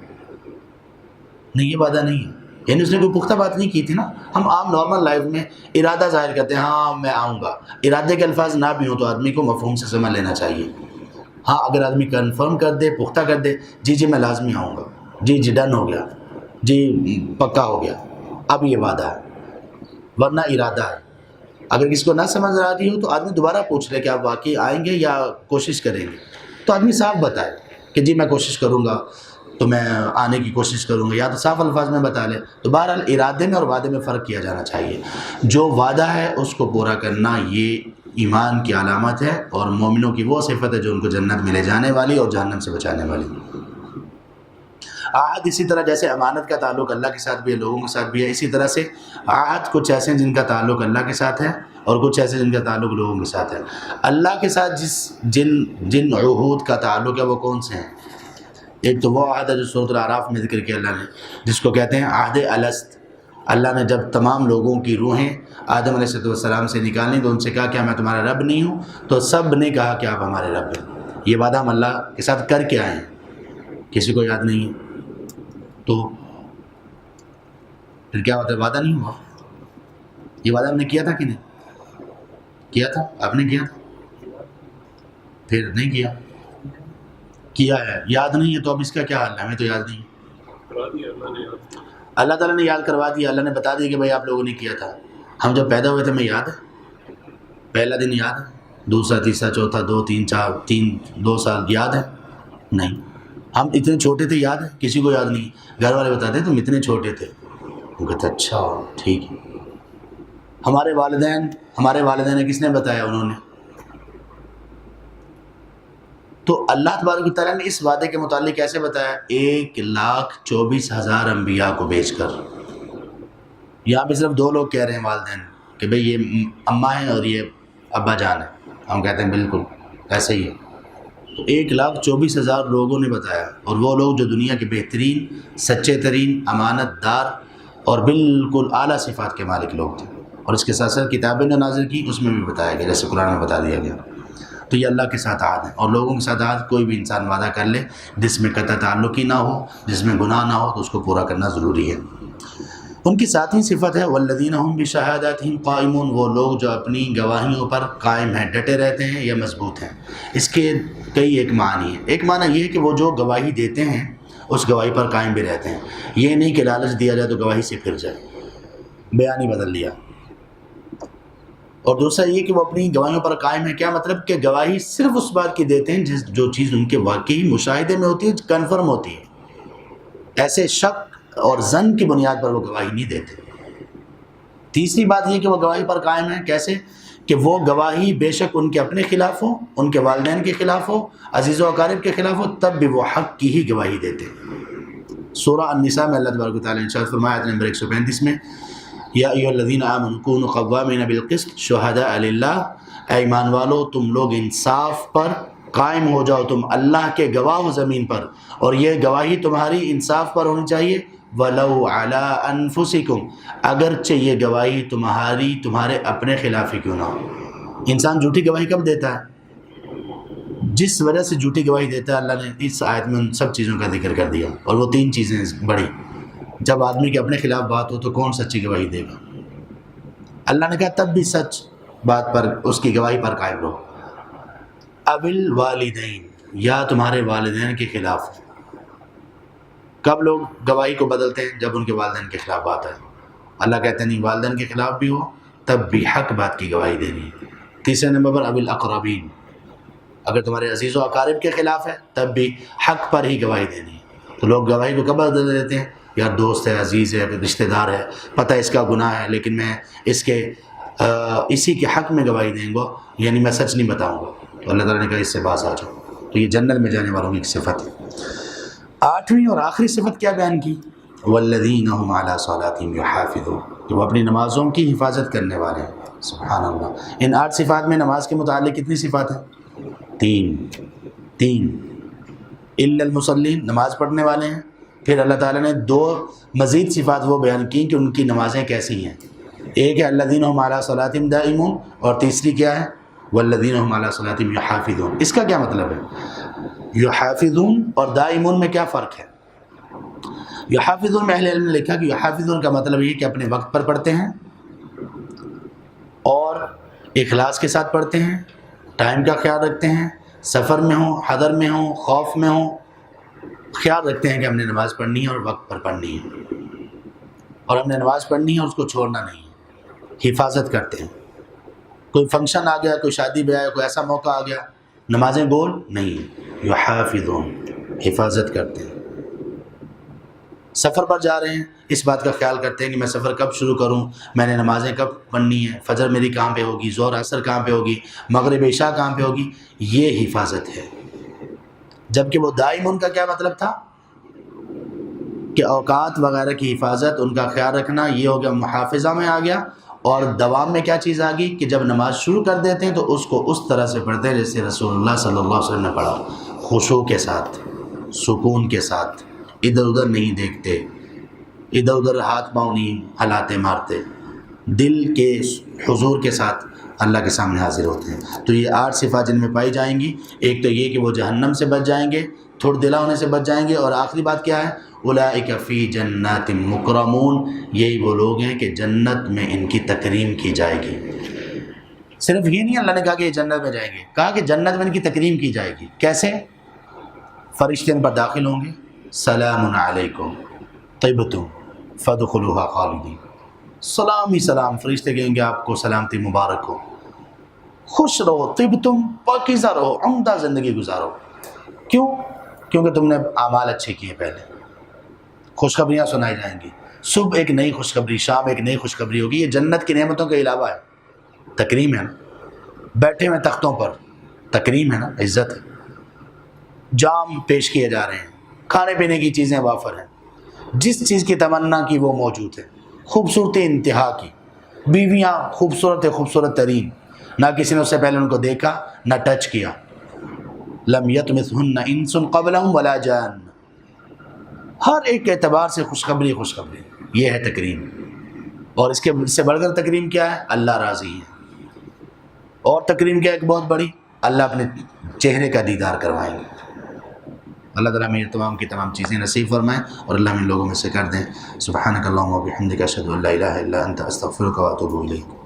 نہیں یہ وعدہ نہیں ہے، یعنی اس نے کوئی پختہ بات نہیں کی تھی نا۔ ہم عام نارمل لائف میں ارادہ ظاہر کرتے ہیں، ہاں میں آؤں گا، ارادے کے الفاظ نہ بھی ہوں تو آدمی کو مفہوم سے سمجھ لینا چاہیے۔ ہاں اگر آدمی کنفرم کر دے، پختہ کر دے، جی میں لازمی آؤں گا، جی ڈن ہو گیا، جی پکا ہو گیا، اب یہ وعدہ ہے، ورنہ ارادہ ہے۔ اگر کسی کو نہ سمجھ رہی ہو تو آدمی دوبارہ پوچھ لے کہ آپ واقعی آئیں گے یا کوشش کریں گے، تو آدمی صاف بتائے کہ جی میں کوشش کروں گا، تو میں آنے کی کوشش کروں گا، یا تو صاف الفاظ میں بتا لے۔ تو بہرحال ارادے میں اور وعدے میں فرق کیا جانا چاہیے۔ جو وعدہ ہے اس کو پورا کرنا یہ ایمان کی علامت ہے اور مومنوں کی وہ صفت ہے جو ان کو جنت میں لے جانے والی اور جہنم سے بچانے والی۔ عہد اسی طرح جیسے امانت کا تعلق اللہ کے ساتھ بھی ہے، لوگوں کے ساتھ بھی ہے، اسی طرح سے عہد کچھ ایسے ہیں جن کا تعلق اللہ کے ساتھ ہے اور کچھ ایسے جن کا تعلق لوگوں کے ساتھ ہے۔ اللہ کے ساتھ جن عہود کا تعلق ہے وہ کون سے ہیں؟ ایک تو وہ عہد ہے جو سورۃ الاعراف میں ذکر کیا اللہ نے، جس کو کہتے ہیں عہد الست۔ اللہ نے جب تمام لوگوں کی روحیں آدم علیہ السلام سے نکالیں تو ان سے کہا کیا میں تمہارا رب نہیں ہوں؟ تو سب نے کہا کہ آپ ہمارے رب ہیں۔ یہ وعدہ ہم اللہ کے ساتھ کر کے آئے ہیں، کسی کو یاد نہیں ہے تو پھر کیا ہوتا ہے؟ وعدہ نہیں ہوا۔ یہ وعدہ ہم نے کیا تھا کہ نہیں کیا تھا؟ آپ نے کیا تھا، پھر نہیں کیا ہے، یاد نہیں ہے، تو اب اس کا کیا حل ہے؟ ہمیں تو یاد نہیں ہے، اللہ تعالیٰ نے یاد کروا دیا، اللہ نے بتا دیا کہ بھائی آپ لوگوں نے کیا تھا۔ ہم جب پیدا ہوئے تھے ہمیں یاد ہے، پہلا دن یاد ہے، دوسرا تیسرا چوتھا 2 3 4 2 سال یاد ہے؟ نہیں۔ ہم اتنے چھوٹے تھے، یاد ہے؟ کسی کو یاد نہیں۔ گھر والے بتاتے تم اتنے چھوٹے تھے، وہ کہتے اچھا ٹھیک ہے، ہمارے والدین کس نے بتایا؟ انہوں نے. تو اللہ تبارک و تعالیٰ نے اس وعدے کے متعلق کیسے بتایا؟ 1,24,000 انبیاء کو بھیج کر. یہاں پہ صرف 2 لوگ کہہ رہے ہیں والدین کہ بھئی یہ اماں ہیں اور یہ ابا جان ہیں. ہم کہتے ہیں بالکل ایسے ہی ہے. تو 1,24,000 لوگوں نے بتایا، اور وہ لوگ جو دنیا کے بہترین، سچے ترین، امانت دار اور بالکل اعلیٰ صفات کے مالک لوگ تھے. اور اس کے ساتھ ساتھ کتابیں نے نازل کی، اس میں بھی بتایا گیا، جیسے قرآن میں بتا دیا گیا. تو یہ اللہ کے ساتھ عہد ہے، اور لوگوں کے ساتھ عہد کوئی بھی انسان وعدہ کر لے جس میں قطع تعلق ہی نہ ہو، جس میں گناہ نہ ہو، تو اس کو پورا کرنا ضروری ہے. ان کی ساتویں صفت ہے والذین هم بشہاداتہم قائمون، وہ لوگ جو اپنی گواہیوں پر قائم ہیں، ڈٹے رہتے ہیں یا مضبوط ہیں. اس کے کئی ایک معنی ہیں. ایک معنی یہ ہے کہ وہ جو گواہی دیتے ہیں اس گواہی پر قائم بھی رہتے ہیں. یہ نہیں کہ لالچ دیا جائے تو گواہی سے پھر جائے، بیان ہی بدل لیا. اور دوسرا یہ کہ وہ اپنی گواہیوں پر قائم ہے. کیا مطلب؟ کہ گواہی صرف اس بات کی دیتے ہیں جو چیز ان کے واقعی مشاہدے میں ہوتی ہے، کنفرم ہوتی ہے. ایسے شک اور ظن کی بنیاد پر وہ گواہی نہیں دیتے. تیسری بات یہ کہ وہ گواہی پر قائم ہیں. کیسے؟ کہ وہ گواہی بے شک ان کے اپنے خلاف ہو، ان کے والدین کے خلاف ہو، عزیز و اقارب کے خلاف ہو، تب بھی وہ حق کی ہی گواہی دیتے ہیں. سورہ النساء میں اللہ تبارک و تعالیٰ نے ارشاد فرمایا آیت نمبر 135 میں، یا ایھا الذین آمنوا کونوا قوامین بالقسط شہداء للہ، اے ایمان والو تم لوگ انصاف پر قائم ہو جاؤ، تم اللہ کے گواہ ہو زمین پر، اور یہ گواہی تمہاری انصاف پر ہونی چاہیے. وَلَوْ عَلَىٰ أَنفُسِكُمْ، اگرچہ یہ گواہی تمہارے اپنے خلاف ہی کیوں نہ ہو. انسان جھوٹی گواہی کب دیتا ہے؟ جس وجہ سے جھوٹی گواہی دیتا ہے اللہ نے اس آیت میں ان سب چیزوں کا ذکر کر دیا. اور وہ 3 چیزیں بڑی. جب آدمی کے اپنے خلاف بات ہو تو کون سچی گواہی دے گا؟ اللہ نے کہا تب بھی سچ بات پر، اس کی گواہی پر قائم رہو. اول والدین، یا تمہارے والدین کے خلاف. کب لوگ گواہی کو بدلتے ہیں؟ جب ان کے والدین کے خلاف بات ہے. اللہ کہتے ہیں نہیں، والدین کے خلاف بھی ہو تب بھی حق بات کی گواہی دینی ہے. تیسرے نمبر پر اول اقربین، اگر تمہارے عزیز و اقارب کے خلاف ہے تب بھی حق پر ہی گواہی دینی ہے. تو لوگ گواہی کو کب بدل دیتے ہیں؟ یار دوست ہے، عزیز ہے، رشتہ دار ہے، پتہ اس کا گناہ ہے لیکن میں اسی کے حق میں گواہی دیں گا، یعنی میں سچ نہیں بتاؤں گا. تو اللہ تعالیٰ نے کہا اس سے باز آ جاؤ. تو یہ جنت میں جانے والوں کی ایک صفت ہے. 8ویں اور آخری صفت کیا بیان کی؟ والذین هم علی صلاتہم یحافظون، کہ وہ اپنی نمازوں کی حفاظت کرنے والے ہیں. سبحان اللہ. ان 8 صفات میں نماز کے متعلق کتنی صفات ہیں؟ 3 الا المصلین، نماز پڑھنے والے ہیں. پھر اللہ تعالیٰ نے 2 مزید صفات وہ بیان کی کہ ان کی نمازیں کیسی ہیں. ایک ہے الذین هم علی صلاتہم دائمون، اور تیسری کیا ہے؟ والذین هم علی صلاتہم یحافظون. اس کا کیا مطلب ہے؟ یحافظون اور دائمون میں کیا فرق ہے؟ یحافظون میں اہل علم نے لکھا کہ یحافظون کا مطلب یہ کہ اپنے وقت پر پڑھتے ہیں اور اخلاص کے ساتھ پڑھتے ہیں، ٹائم کا خیال رکھتے ہیں، سفر میں ہوں، حضر میں ہوں، خوف میں ہوں، خیال رکھتے ہیں کہ ہم نے نماز پڑھنی ہے اور وقت پر پڑھنی ہے، اور ہم نے نماز پڑھنی ہے اور اس کو چھوڑنا نہیں ہے. حفاظت کرتے ہیں. کوئی فنکشن آ گیا، کوئی شادی بیاہ آیا، کوئی ایسا موقع آ گیا، نمازیں گول نہیں. یحافظون، حفاظت کرتے ہیں. سفر پر جا رہے ہیں، اس بات کا خیال کرتے ہیں کہ میں سفر کب شروع کروں، میں نے نمازیں کب پڑھنی ہیں، فجر میری کہاں پہ ہوگی، ظہر عصر کہاں پہ ہوگی، مغرب عشاء کہاں پہ ہوگی. یہ حفاظت ہے. جبکہ وہ دائمون کا کیا مطلب تھا؟ کہ اوقات وغیرہ کی حفاظت، ان کا خیال رکھنا، یہ ہو گیا محافظہ میں آ گیا. اور دوام میں کیا چیز آ گئی کہ جب نماز شروع کر دیتے ہیں تو اس کو اس طرح سے پڑھتے ہیں جیسے رسول اللہ صلی اللہ علیہ وسلم نے پڑھا، خشوع کے ساتھ، سکون کے ساتھ، ادھر ادھر نہیں دیکھتے، ادھر ادھر ہاتھ پاؤں نہیں ہلاتے مارتے، دل کے حضور کے ساتھ اللہ کے سامنے حاضر ہوتے ہیں. تو یہ 8 صفات جن میں پائی جائیں گی. ایک تو یہ کہ وہ جہنم سے بچ جائیں گے، تھوڑ دلا ہونے سے بچ جائیں گے. اور آخری بات کیا ہے؟ اولئک فی جنات مکرمون، یہی وہ لوگ ہیں کہ جنت میں ان کی تکریم کی جائے گی. صرف یہ نہیں اللہ نے کہا کہ یہ جنت میں جائیں گے، کہا کہ جنت میں ان کی تکریم کی جائے گی. کیسے؟ فرشتے ان پر داخل ہوں گے، سلام علیکم طیبتم فادخلوها خالدین. سلام ہی سلام، فرشتے کہیں گے آپ کو سلامتی مبارک ہو، خوش رہو، طیبتم پاکیزہ رہو، عمدہ زندگی گزارو. کیوں؟ کیونکہ تم نے اعمال اچھے کیے، پہلے خوشخبریاں سنائی جائیں گی. صبح ایک نئی خوشخبری، شام ایک نئی خوشخبری ہوگی. یہ جنت کی نعمتوں کے علاوہ ہے. تکریم ہے نا، بیٹھے ہوئے تختوں پر تکریم ہے نا، عزت ہے. جام پیش کیے جا رہے ہیں، کھانے پینے کی چیزیں وافر ہیں، جس چیز کی تمنا کی وہ موجود ہے. خوبصورتی انتہا کی، بیویاں خوبصورت ترین، نہ کسی نے اس سے پہلے ان کو دیکھا نہ ٹچ کیا. لم یطمثہن انس قبلہم ولا جان. ہر ایک اعتبار سے خوشخبری. یہ ہے تکریم. اور اس سے بڑھ کر تکریم کیا ہے؟ اللہ راضی ہے. اور تکریم کیا ہے؟ ایک بہت بڑی، اللہ اپنے چہرے کا دیدار کروائیں گے. اللہ تعالیٰ ہمیں تمام کی تمام چیزیں نصیب فرمائیں اور اللہ ہم ان لوگوں میں سے کر دیں. سبحانک اللہم و بحمدک اشہد ان لا الہ الا انت استغفرک و اتوب الیک.